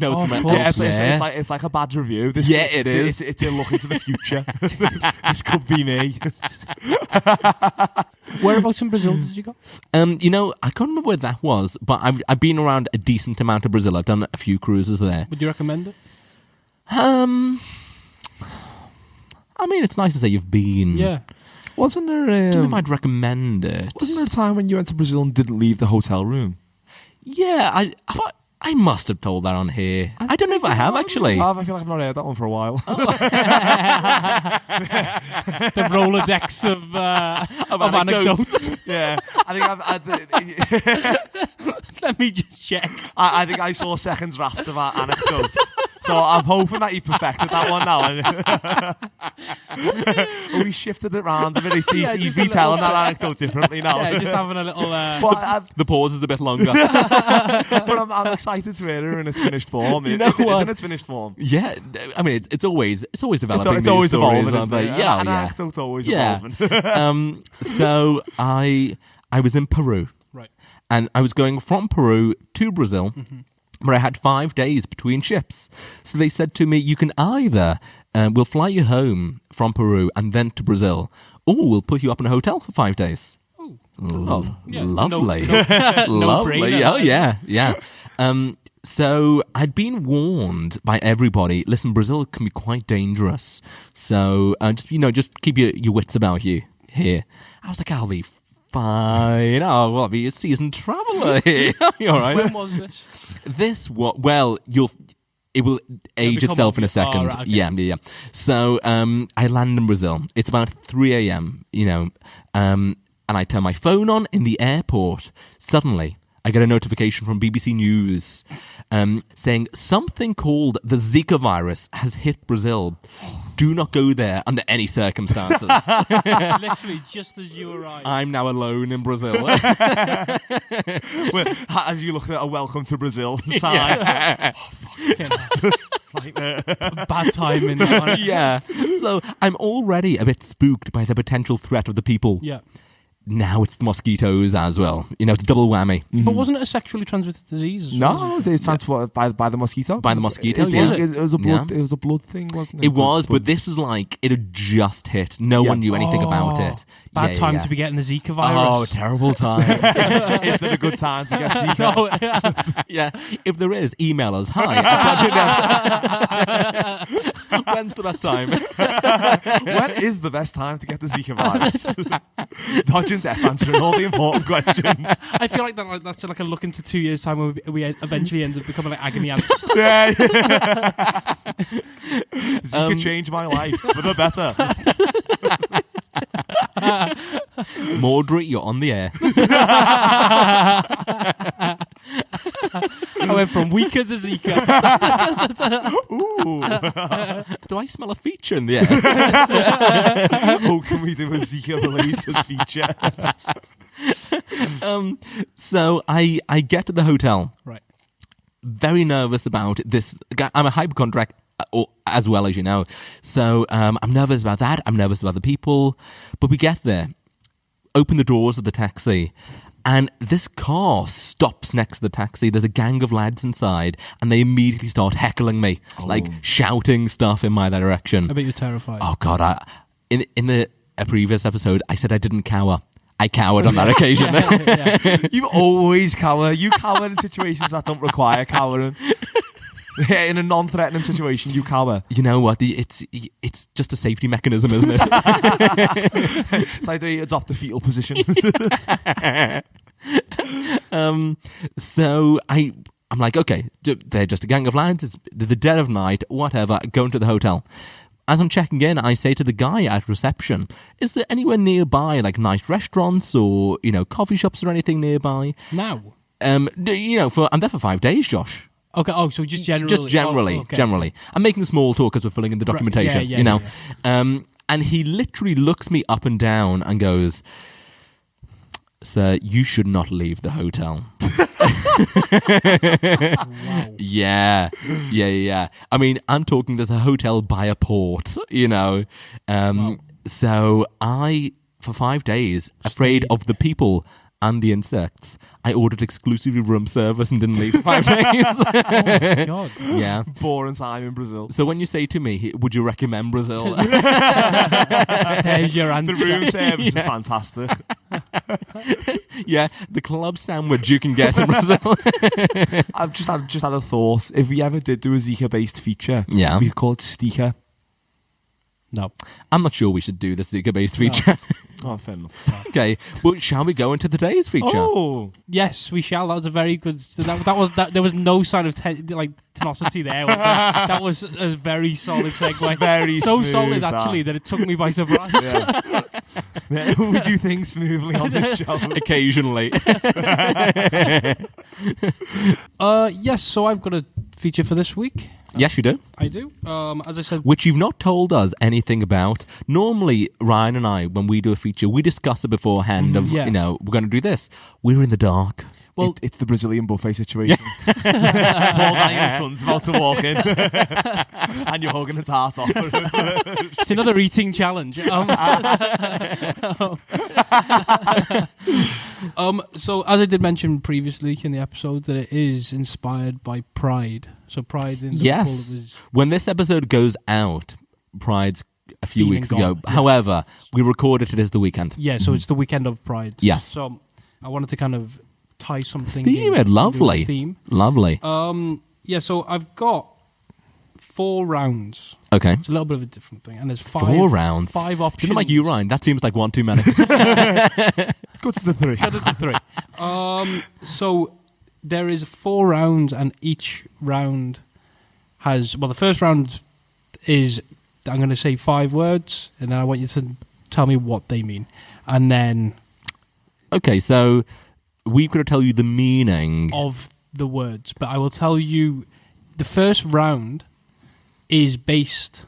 know Oh, it's of course. Yeah, it's like a bad review. This it is. It's a look into the future. This could be me. Whereabouts in Brazil did you go? I can't remember where that was, but I've been around a decent amount of Brazil. I've done a few cruises there. Would you recommend it? I mean, it's nice to say you've been. Yeah. Wasn't there? I don't know if I'd recommend it. Wasn't there a time when you went to Brazil and didn't leave the hotel room? Yeah, I must have told that on here. I don't know if I have, actually. I feel like I've not heard that one for a while. The Rolodex of anecdotes. Yeah, I think Let me just check. I think I saw Second's raft of our anecdotes. So I'm hoping that you perfected that one now. We shifted it around a bit. He's retelling that anecdote differently now. Yeah, just having a little... The pause is a bit longer. But I'm excited to hear it in its finished form. You know what? Isn't its finished form? Yeah, I mean, it's always developing. It's these always stories, evolving, aren't isn't they? it? Yeah, An yeah. anecdote's always Yeah. evolving. So I was in Peru. Right. And I was going from Peru to Brazil, where I had 5 days between ships. So they said to me, you can either, we'll fly you home from Peru and then to Brazil, or we'll put you up in a hotel for 5 days. Oh, Yeah, lovely. no Lovely. brainer. Oh, yeah. So I'd been warned by everybody, listen, Brazil can be quite dangerous. So just keep your wits about you here. I was like, I'll be fine. I'll be a seasoned traveller here. You're all right. When was this? It will age become itself in a obvious. second. Oh, right, okay. Yeah. So I land in Brazil. It's about 3 a.m., and I turn my phone on in the airport. Suddenly, I get a notification from BBC News saying something called the Zika virus has hit Brazil. Do not go there under any circumstances. Literally, just as you arrived. I'm now alone in Brazil. As you look at a welcome to Brazil sign. Bad timing. That one. Yeah. So I'm already a bit spooked by the potential threat of the people. Yeah. Now it's mosquitoes as well. It's a double whammy. But wasn't it a sexually transmitted disease? as well? No, it's transported by the mosquito. By the mosquito, It yeah. was a blood. Yeah. It was a blood thing, wasn't it? It was, but this was like, it had just hit. No one knew anything about it. Bad time to be getting the Zika virus. Oh, terrible time. Is there a good time to get Zika? No, Yeah. If there is, email us. Hi. When's the best time? When is the best time to get the Zika virus? Dodging death, answering all the important questions. I feel like that's like a look into 2 years' time when we eventually end up becoming like agony ants. Yeah. Zika changed my life for the better. Maudry, you're on the air. I went from Weaker to Zika. Do I smell a feature in the air? Oh, can we do a Zika-related feature? So I get to the hotel. Right. Very nervous about this. I'm a hypochondriac as well, as you know. So I'm nervous about that. I'm nervous about the people. But we get there, open the doors of the taxi, and this car stops next to the taxi. There's a gang of lads inside, and they immediately start heckling me, like shouting stuff in my direction. I bet you're terrified. Oh, God. In a previous episode, I said I didn't cower. I cowered on that occasion. You always cower. You cower in situations that don't require cowering. In a non-threatening situation, you cower. You know what? It's just a safety mechanism, isn't it? It's like they adopt the fetal position. So I'm like, okay, they're just a gang of lads. It's the dead of night, whatever. Going to the hotel. As I'm checking in, I say to the guy at reception, "Is there anywhere nearby, like nice restaurants or coffee shops or anything nearby?" Now? I'm there for 5 days, Josh. Okay. Oh, so just generally. Just generally, Oh, okay. generally. I'm making small talk as we're filling in the documentation. Yeah. And he literally looks me up and down and goes, "Sir, you should not leave the hotel." Wow. Yeah. I mean, I'm talking, there's a hotel by a port, Wow. So I, for 5 days, afraid of the people and the insects, I ordered exclusively room service and didn't leave for 5 days. Oh my God. Yeah. Boring time in Brazil. So when you say to me, would you recommend Brazil? There's your The answer. room service is fantastic. Yeah, the club sandwich you can get in Brazil. I've just had a thought. If we ever did do a Zika-based feature, Yeah. we could call it Stika. No. I'm not sure we should do the Zika-based feature. Oh, fair enough. Okay, well, shall we go into today's feature? Oh, Yes, we shall. That was a very good. There was no sign of tenacity there. That was a very solid segue. very so smooth, solid actually that it took me by surprise. Yeah. We do things smoothly on this show. Occasionally. Yes. So I've got a feature for this week. Yes, you do. I do. As I said, Which you've not told us anything about. Normally, Ryan and I, when we do a feature, we discuss it beforehand of, Yeah. we're going to do this. We're in the dark. well, It's the Brazilian buffet situation. Paul and your son's about to walk in, and you're hugging his heart off. it's another eating challenge. So as I did mention previously in the episode, that it is inspired by Pride. So Pride in Yes. Liverpool was When this episode goes out, Pride's a few Been weeks and ago. gone, yeah. However, we recorded it as the weekend. yeah. So it's the weekend of Pride. Yes. So I wanted to kind of tie something. Theme in, it, lovely. do a theme. Lovely. Yeah. So I've got 4 rounds. Okay. It's a little bit of a different thing, and there's 5 4 rounds. 5 options. Didn't like you, Ryan. That seems like one too many. Go to the 3. Cut it to 3. So there is 4 rounds, and each round has. Well, the first round is I'm going to say 5 words, and then I want you to tell me what they mean, and then Okay, so we've got to tell you the meaning. of the words. But I will tell you, the first round is based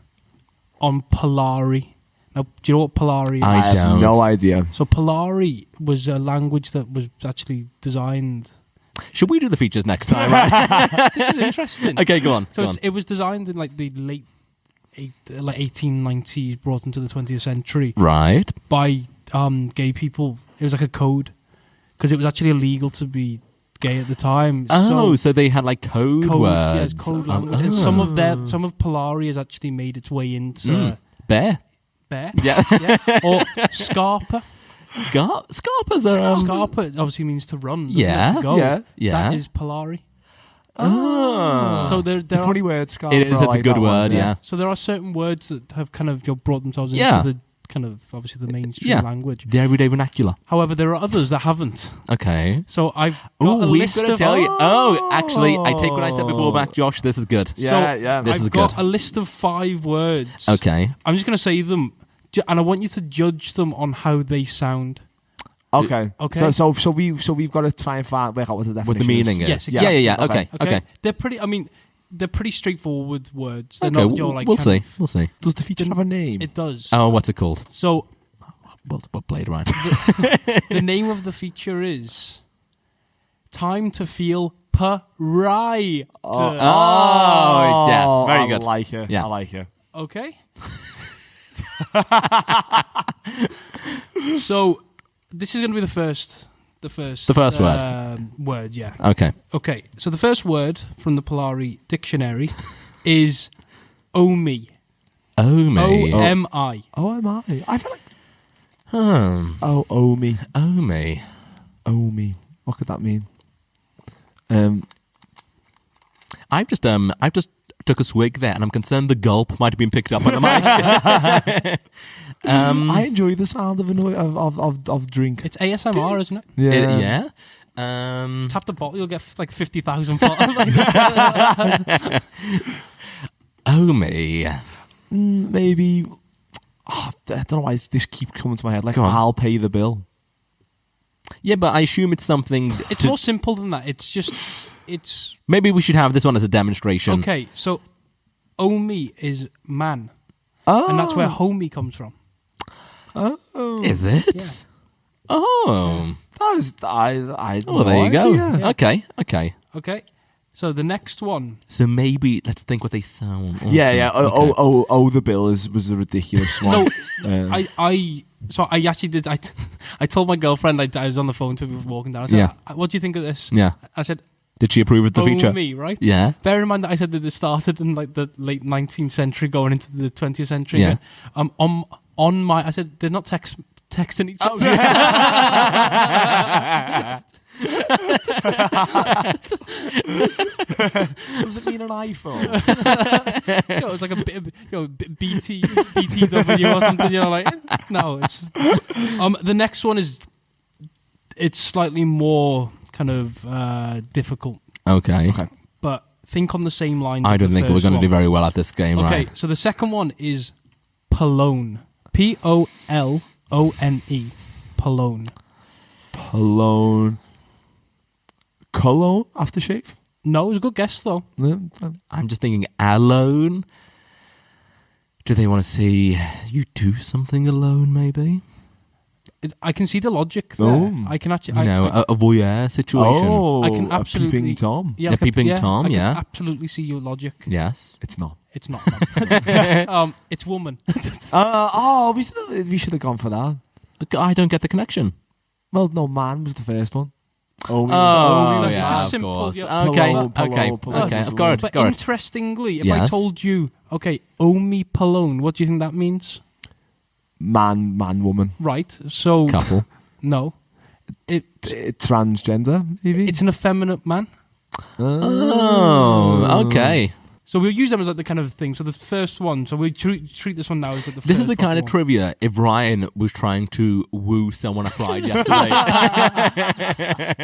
on Polari. Now, do you know what Polari is? I have don't. no idea. So Polari was a language that was actually designed. Should we do the features next time? Right? This is interesting. Okay, go on. So go on. it was designed in like the late 1890s, brought into the 20th century Right. by gay people. It was like a code because it was actually illegal to be gay at the time. Oh, so so they had like code words. yes, code language. And some of Polari has actually made its way into Bear. bear, Yeah. or Scarpa. Scarpas are. Scarpa obviously means to run. doesn't Yeah, it, to go. yeah, yeah. That is Polari. Oh. So there It's a are funny word, Scarf. It is. I It's a like good that one, word. Yeah. So there are certain words that have kind of brought themselves Yeah. into the kind of obviously the mainstream Yeah. language. The everyday vernacular. However, there are others that haven't. Okay. So I've got Oh, a we've list got to of. tell you. Oh, actually, I take what I said before back, Josh. This is good. Yeah, So yeah. This I've is got good. a list of 5 words. Okay. I'm just going to say them, and I want you to judge them on how they sound. Okay. Okay. So we've got to try and work out what the definition what the meaning is. Yes, Yeah. exactly. Okay. They're pretty. I mean, they're pretty straightforward words. They're Okay, not your like. we'll kind see. We'll see. Does the feature have a name? It does. Oh, what's it called? So Well played, Ryan. the name of the feature is "Time to Feel Right." Oh, yeah. Very good. I like it. Yeah. I like it. Okay. So this is going to be the first word. Yeah. Okay. Okay. So the first word from the Polari dictionary is "omi." Omi. O-M-I. Oh, am I? I feel like Omi. Omi. What could that mean? I've just took a swig there, and I'm concerned the gulp might have been picked up on the mic. I enjoy the sound of drink. It's ASMR, isn't it? Yeah. Tap the bottle, you'll get like 50,000 bottles. Omi. Maybe. I don't know why this keeps coming to my head. Like, Go on. I'll pay the bill. Yeah, but I assume it's something. It's to- more simple than that. It's Maybe we should have this one as a demonstration. okay. So "omi" is man, Oh, and that's where "homie" comes from. Oh, Is it? Yeah. Oh. that is. I. Well, there you go. Yeah. Okay. Okay. So the next one. So maybe let's think what they sound. Okay. Yeah. Okay. Oh, the bill was a ridiculous one. No, I actually did. I told my girlfriend I was on the phone to her walking down. I said, Yeah. "What do you think of this?" Yeah. I said, Did she approve of the feature? "me," right? Yeah. Bear in mind that I said that this started in like the late 19th century, going into the 20th century. Yeah. On my, I said they're not texting each other. Does it mean an iPhone? It's like a bit of BTW or something. Like no. It's the next one is it's slightly more kind of difficult, Okay. but think on the same line. I don't think we're going to do very well at this game, Okay, right? so the second one is Polone. P-O-L-O-N-E. Polone. Cologne. Cologne aftershave? No, it was a good guess though. I'm just thinking alone. Do they want to see you do something alone, maybe? I can see the logic there. Oh. I can actually. A voyeur situation. Oh, I can absolutely. a peeping Tom. Yeah, A peeping Tom, I can yeah. absolutely see your logic. Yes. It's not. It's not. It's woman. We should have gone for that. I don't get the connection. Well, no, man was the first one. Oh, that's yeah, just of simple, course. yeah. Okay, Polo. okay. I've got it. But Got it. interestingly, if I Yes. told you, okay, Omi Polone, what do you think that means? Man, woman. Right. So Couple. no, Transgender, maybe? it's an effeminate man. Oh, okay. So we'll use them as like the kind of thing. So the first one. So we treat this one now as like the. This is first the kind of proper one. trivia if Ryan was trying to woo someone at Pride yesterday.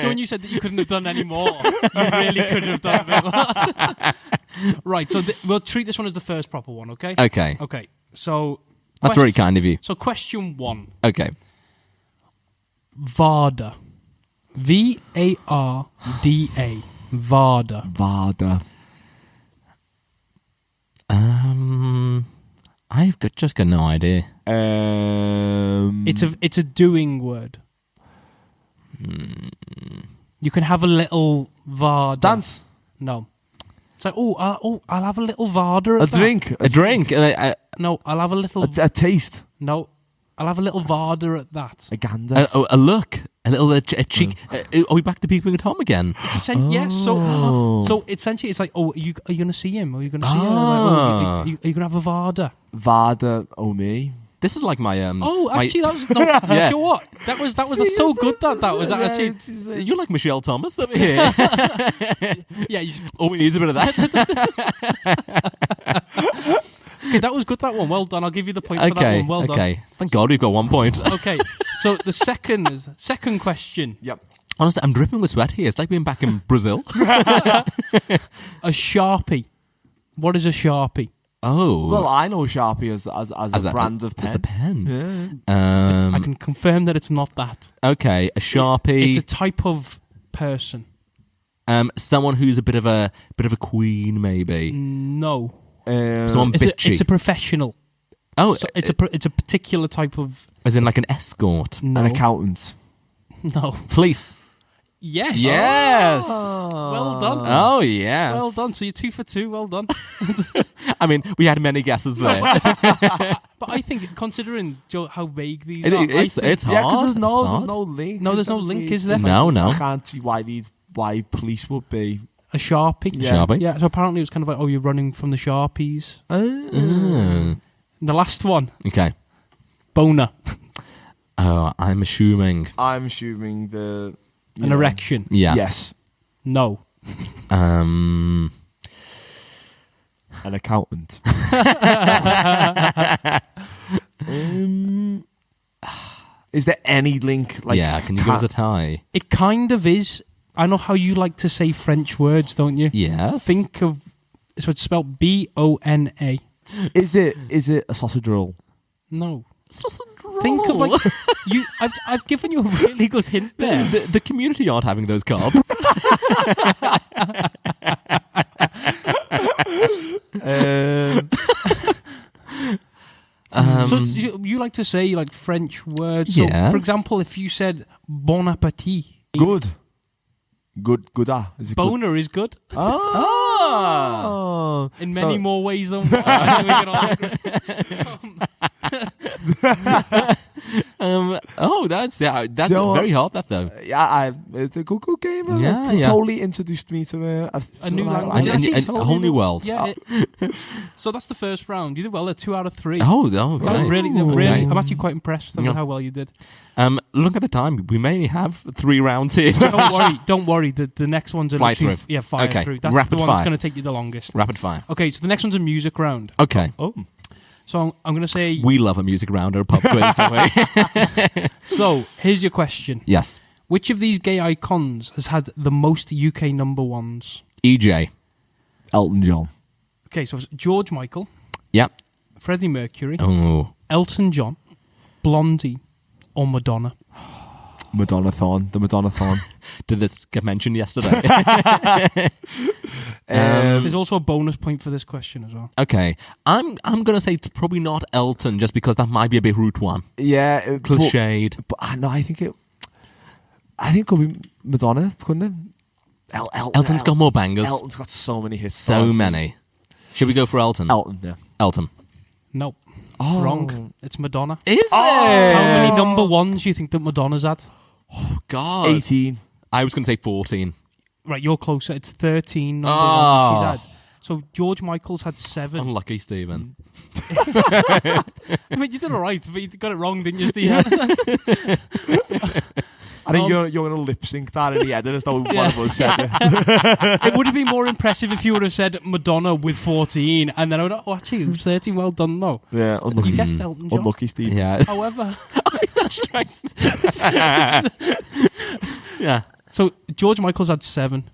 So when you said that you couldn't have done any more, you really couldn't have done a bit more. Right. So we'll treat this one as the first proper one. Okay. Okay. Okay. So That's very kind of you. So question one. Okay. Varda. V-A-R-D-A. Varda. Vada. I've just got no idea. It's a doing word. You can have a little Varda. Dance. No. It's like, I'll have a little Varda at A that. drink. A drink. No, I'll have a little... A taste. No, I'll have a little Varda at that. A gander. A look. A little a cheek. Are we back to Peeping Tom again? It's yes, so essentially it's like, are you going to see him? Are you going to see him? Ah. Are you going to have a Varda? Vada. Oh, me. This is like my Actually, that was no, Yeah. you know what? That was so good that was actually. You're like Michelle Thomas over here. Yeah, All we need is a bit of that. okay, that was good. That one, well done. I'll give you the point for that Okay. one. Well done. Okay. Thank God we've got 1 point. Okay, so the second question: Yep. Honestly, I'm dripping with sweat here. It's like being back in Brazil. a Sharpie. What is a Sharpie? Oh. Well, I know Sharpie as a brand of pen. As a pen. Yeah. I can confirm that it's not that. Okay, a Sharpie. It's a type of person. Someone who's a bit of a queen, maybe. No. Someone It's bitchy. a professional. Oh, So it's a particular type of. as in like an escort. No. An accountant. No. Police. Yes. Yes. Well done. Oh, yes. Well done. So you're 2 for 2. Well done. I mean, we had many guesses there. But I think, considering Joe, how vague these are, it's hard. Yeah, because there's It's no hard. link. No, there's no link, is there? No. I can't see why police would be. a Sharpie. Yeah. Sharpie. Yeah. So apparently it was kind of like, oh, you're running from the Sharpies. Mm. And the last one, Okay. boner, Oh, I'm assuming. I'm assuming the an erection. Yeah. Yes, No. Um. an accountant. Is there any link? Like, yeah. Can you give us a tie? It kind of is. I know how you like to say French words, don't you? Yes. Think of. So it's spelled B-O-N-A. Is it a sausage roll? No. Sausage Think of roll. like you. I've given you a really good hint there. The community aren't having those carbs. So you like to say like French words. So, Yes. for example, if you said bon appetit, Good. Is it boner is good good? Oh. in So- many more ways than one. I think we can all agree. That's Do you know very hard. That though. Yeah, it's a good game. Yeah, It yeah. totally introduced me to A new I- language. I- And- think and so. a whole new world. Yeah. So that's the first round. You did well. 2 out of 3. Oh, That was okay. really. Okay. I'm actually quite impressed with Yeah. how well you did. Look at the time. We may have 3 rounds here. Don't worry. The next one's a Fly literally- through. Yeah, fire Okay, through. That's rapid the one fire. that's going to take you the longest. Rapid fire. Okay, so the next one's a music round. Okay. Oh, So I'm going to say. We love a music round or a pub quiz, don't we? So here's your question: Yes. which of these gay icons has had the most UK number ones? EJ. Elton John. Okay, so it's George Michael, Yep. Freddie Mercury, Oh. Elton John, Blondie, or Madonna. The Madonna-thon. Did this get mentioned yesterday? There's also a bonus point for this question as well. Okay. I'm going to say it's probably not Elton, just because that might be a bit route one. Yeah, Cliched. But no, I think it could be Madonna, couldn't it? Elton's got more bangers. Elton's got so many hits. So many. Should we go for Elton? Elton, yeah. Elton. Nope. Oh. Wrong. It's Madonna. Is it? How many number ones do you think that Madonna's had? God. 18. I was going to say 14. Right, you're closer. It's 13 number Oh. ones she's had. So George Michael's had 7. Unlucky, Stephen. I mean, you did all right, but you got it wrong, didn't you, Steve? I think you're going to lip sync that in the edit as though one of us said it. It would have been more impressive if you would have said Madonna with 14, and then I would have, actually, it was 13, well done, though. Yeah, unlucky. You guessed Elton John. Unlucky, Steve. Yeah. However, Yeah. so George Michael's had 7.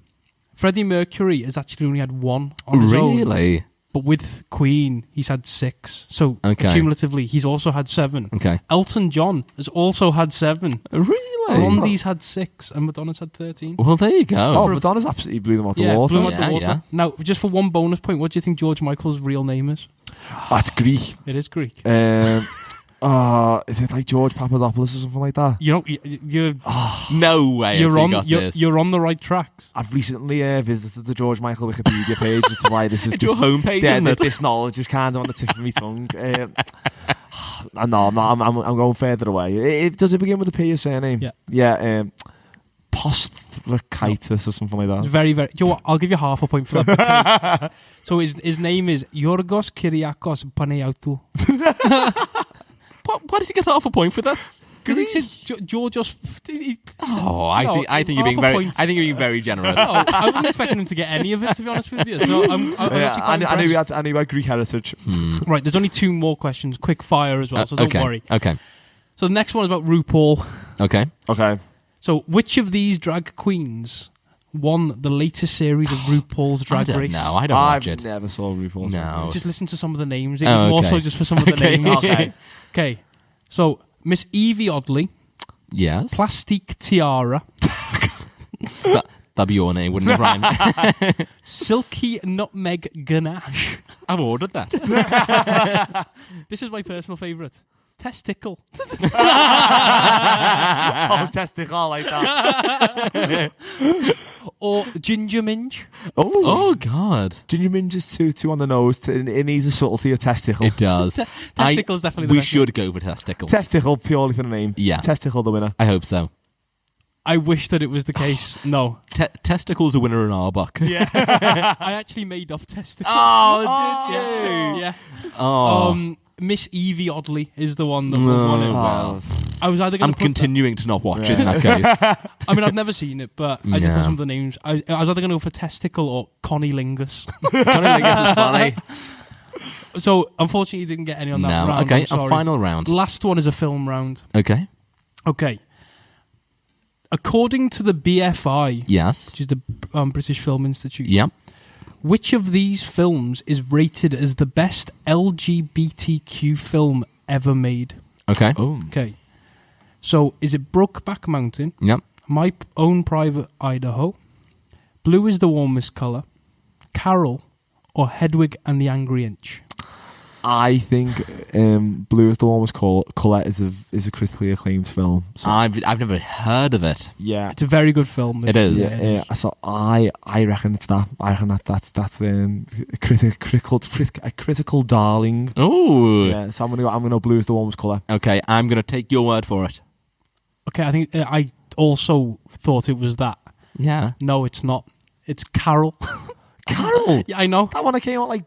Freddie Mercury has actually only had 1 on his own. Really? But with Queen, he's had 6. So Okay. cumulatively, he's also had 7. Okay. Elton John has also had 7. Really? Blondie's had 6, and Madonna's had 13. Well, there you go. Oh, Madonna's absolutely blew them out the Yeah, water. blew him out Yeah, the water. yeah. Now, just for one bonus point, what do you think George Michael's real name is? That's Greek. It is Greek. Is it like George Papadopoulos or something like that? You know, you're No way. you're has he on got this. you're on the right tracks. I've recently visited the George Michael Wikipedia page. That's why this is It's your homepage, yeah, isn't it? This knowledge is kind of on the tip of my tongue. No, I'm not. I'm going further away. Does it begin with a P? Your surname? Yeah. Yeah. Posthracaitis or something like It's that. very, very. You know what? I'll give you half a point for that. So his name is Yorgos Kyriakos Paneautou. Why does he get half a point for that? Because he says Georgios. Oh, I think you're being very. I think you're being very generous. Oh, I wasn't expecting him to get any of it, to be honest with you. So I'm actually quite I knew impressed. I knew about Greek heritage. Right, there's only 2 more questions. Quick fire as well, so don't okay. worry. Okay. So the next one is about RuPaul. Okay. Okay. So which of these drag queens won the latest series of RuPaul's I Drag don't Race? know. I don't watch I've it. never saw RuPaul's Drag No. Race. Just listen to some of the names. It Oh, was more okay. so just for some of the Okay. names. Okay. Okay. So, Miss Evie Oddly, Yes. Plastique Tiara, That'd be your name, wouldn't it, Ryan? Silky Nutmeg Ganache. I've ordered that. This is my personal favourite. Testicle. Oh, testicle, I like that. Or Ginger Minge. Oh, God. Ginger Minge is too on the nose. It needs a subtlety of testicle. It does. Testicle's definitely the We best should go for testicle. Testicle purely for the name. Yeah. Testicle the winner. I hope so. I wish that it was the case. No. Testicle's a winner in our book. Yeah. I actually made up Testicle. Oh, did you? Yeah. Oh. Miss Evie Oddly is the one that won it. well. I was either going I'm to put continuing to not watch it in that case. I mean, I've never seen it, but I just know Yeah. some of the names. I was either going to go for Testicle or Connie Lingus. Johnny Lingus is funny. So, unfortunately, you didn't get any on that No. round. Okay, I'm sorry. a final round. Last one is a film round. Okay. Okay. According to the BFI, Yes. which is the British Film Institute, Yep. which of these films is rated as the best LGBTQ film ever made? Okay. Oh. Okay. So, is it Brokeback Mountain, Yep. My Own Private Idaho, Blue is the Warmest Colour, Carol, or Hedwig and the Angry Inch? I think Blue is the Warmest Colour is a critically acclaimed film. So, I've never heard of it. yeah. It's a very good film. It is. Yeah, so I reckon it's that. I reckon that's a critical darling. Oh. Yeah, so I'm gonna go Blue is the Warmest Colour. Okay, I'm going to take your word for it. Okay, I think I also thought it was that. Yeah. No, it's not. It's Carol. Carol. Yeah, I know. That one I came out like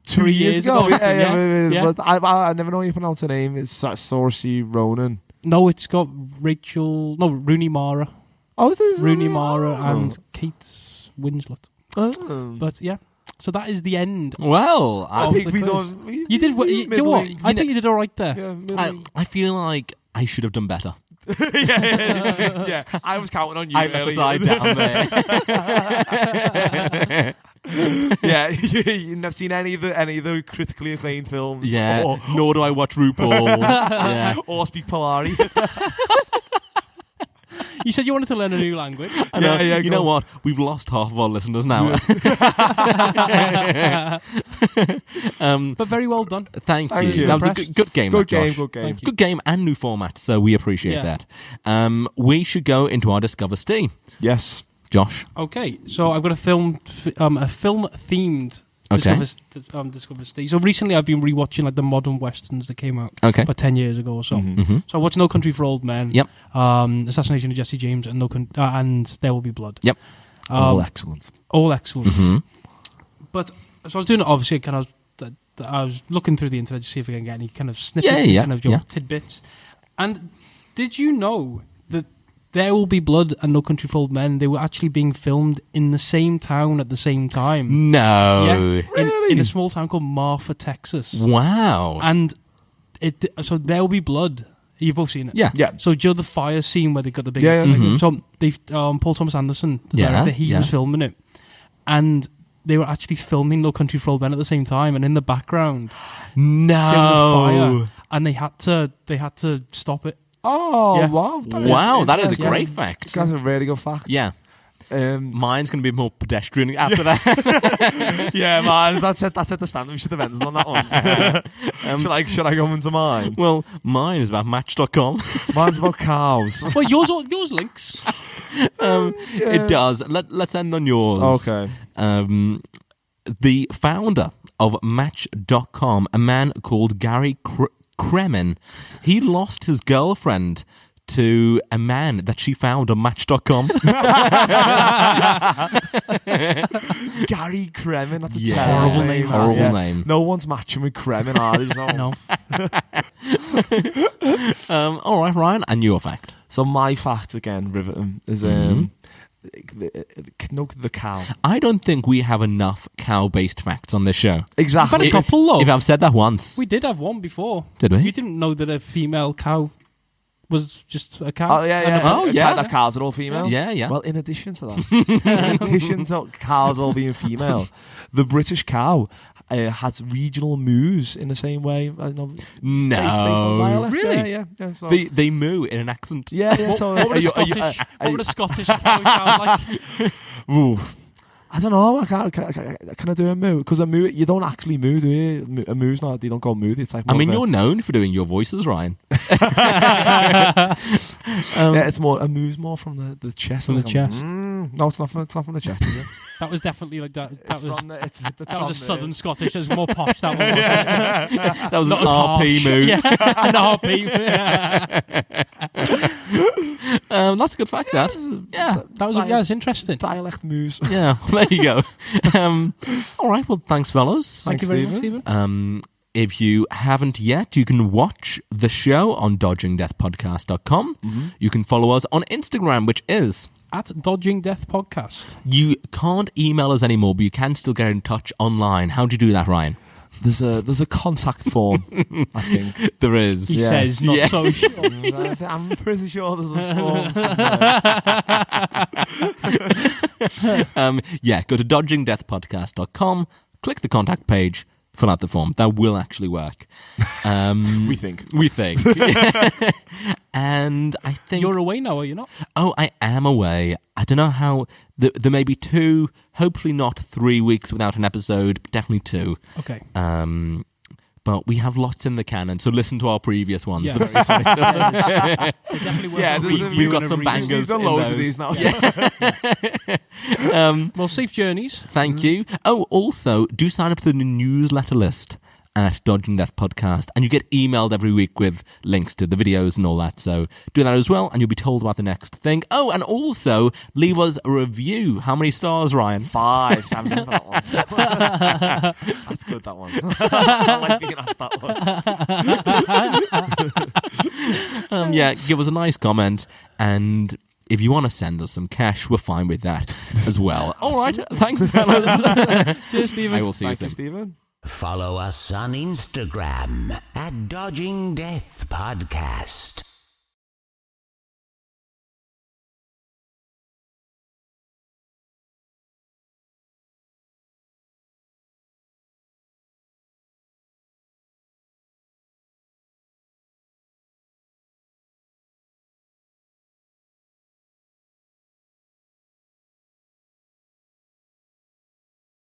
3 years ago. Yeah. But I never know how you pronounce her name. It's Saoirse Ronan. No, it's got Rooney Mara. Oh, is this Rooney Mara and Kate Winslet. Oh. But yeah, so that is the end. Well, I of think the we quiz. done. You did what? You know what? I think you did all right there. Yeah, middling. I feel like I should have done better. yeah. I was counting on you. I let the side down there. Yeah, you've never seen any of the critically acclaimed films. Yeah. Or, Nor do I watch RuPaul. Yeah. or speak Polari. You said you wanted to learn a new language. I know. Yeah, you go know on. what? We've lost half of our listeners now. But very well done. Thank Thank you. you. That was a Impressed. good game. Good that, Josh. game, good game. Thank you. Good game and new format, so we appreciate Yeah. that. We should go into our Discover Steam. Yes. Josh. Okay, so I've got a film themed Okay. Discover Steve. So recently I've been rewatching like the modern westerns that came out Okay. about 10 years ago or so. Mm-hmm. So I watched No Country for Old Men, Yep. Assassination of Jesse James, and and There Will Be Blood. Yep. All excellent. All excellent. Mm-hmm. But so I was doing it obviously kind of. I was looking through the internet to see if I can get any kind of snippets, Yeah, and yeah, kind of yeah. tidbits. And did you know that There Will Be Blood and No Country for Old Men, they were actually being filmed in the same town at the same time? No. Yeah, in a small town called Marfa, Texas. Wow. And so There Will Be Blood. You've both seen it. Yeah. Yeah. So Joe, the fire scene where they got the big. Yeah, yeah. Mhm. So they Paul Thomas Anderson, the Yeah, director, he yeah. was filming it, and they were actually filming No Country for Old Men at the same time, and in the background there was No. fire, and they had to stop it. Oh, Yeah. wow. Wow, that is a interesting. great This fact. guy's a really good fact. Yeah. Mine's going to be more pedestrian after that. Yeah, man. That's at the standard. We should have ended on that one. Should I go into mine? Well, mine is about Match.com. Mine's about cows. Well, yours links. It does. Let's end on yours. Okay. The founder of Match.com, a man called Gary Kremen, he lost his girlfriend to a man that she found on Match.com. Gary Kremen. That's a Yeah. terrible name. Horrible Yeah. name. No one's matching with Kremen, are they? No. All right, Ryan, and your fact. So my fact again, Riverton, is the cow. I don't think we have enough cow-based facts on this show. Exactly. We've had a couple though. If I've said that once. We did have one before. Did we? You didn't know that a female cow was just a cow. Oh yeah, yeah. And a- Oh, yeah. That cows are all female. Yeah. Well, in addition to that, in addition to cows all being female, the British cow has regional moos in the same way. I don't know, based on No, dialect. really? Yeah. So, They moo in an accent. yeah. So What would a Scottish cow sound like? Ooh. I don't know. Can I do a moo? Because a moo, you don't actually moo, do you? A moo's not. You don't go moo. It's like. I mean, more of you're known for doing your voices, Ryan. yeah, it's more a moo's more from the chest. From the Like a, chest. No, it's not from the chest. Is it? That was definitely like that. That was from the, it's that from was a the- southern Scottish. It was more posh. That one wasn't. That was Not an as RP harsh. moo. Yeah, an RP. That's a good fact. That. Yeah. That was it's interesting. dialect moos. Yeah. There you go. All right. Well, thanks, fellas. Thank you very much, Stephen. If you haven't yet, you can watch the show on dodgingdeathpodcast.com. You can follow us on Instagram, which is... At Dodging Death Podcast. You can't email us anymore, but you can still get in touch online. How do you do that, Ryan? There's a contact form, I think. There is. He Yeah. says, not Yeah. so sure. I'm pretty sure there's a form somewhere. Go to dodgingdeathpodcast.com, click the contact page, fill out the form. That will actually work. We think. We think. And I think... You're away now, are you not? Oh, I am away. I don't know how... There may be 2, hopefully not 3 weeks without an episode, but definitely 2. Okay. But we have lots in the canon, so listen to our previous ones. Yeah. They're very funny stuff. They definitely worth Yeah, a there's- review we've got and a some read. bangers. We've done in loads of those. these now. Well, safe journeys. Thank you. Oh, also, do sign up for the newsletter list at Dodging Death Podcast, and you get emailed every week with links to the videos and all that, so do that as well, and you'll be told about the next thing. Oh, and also, leave us a review. How many stars, Ryan? 5, 7 for that one. That's good, that one. I like being asked that one. Give us a nice comment, and if you want to send us some cash, we're fine with that as well. All right, thanks, fellas. Cheers, Stephen. I will see you Thank you, soon. Stephen. Follow us on Instagram at Dodging Death Podcast.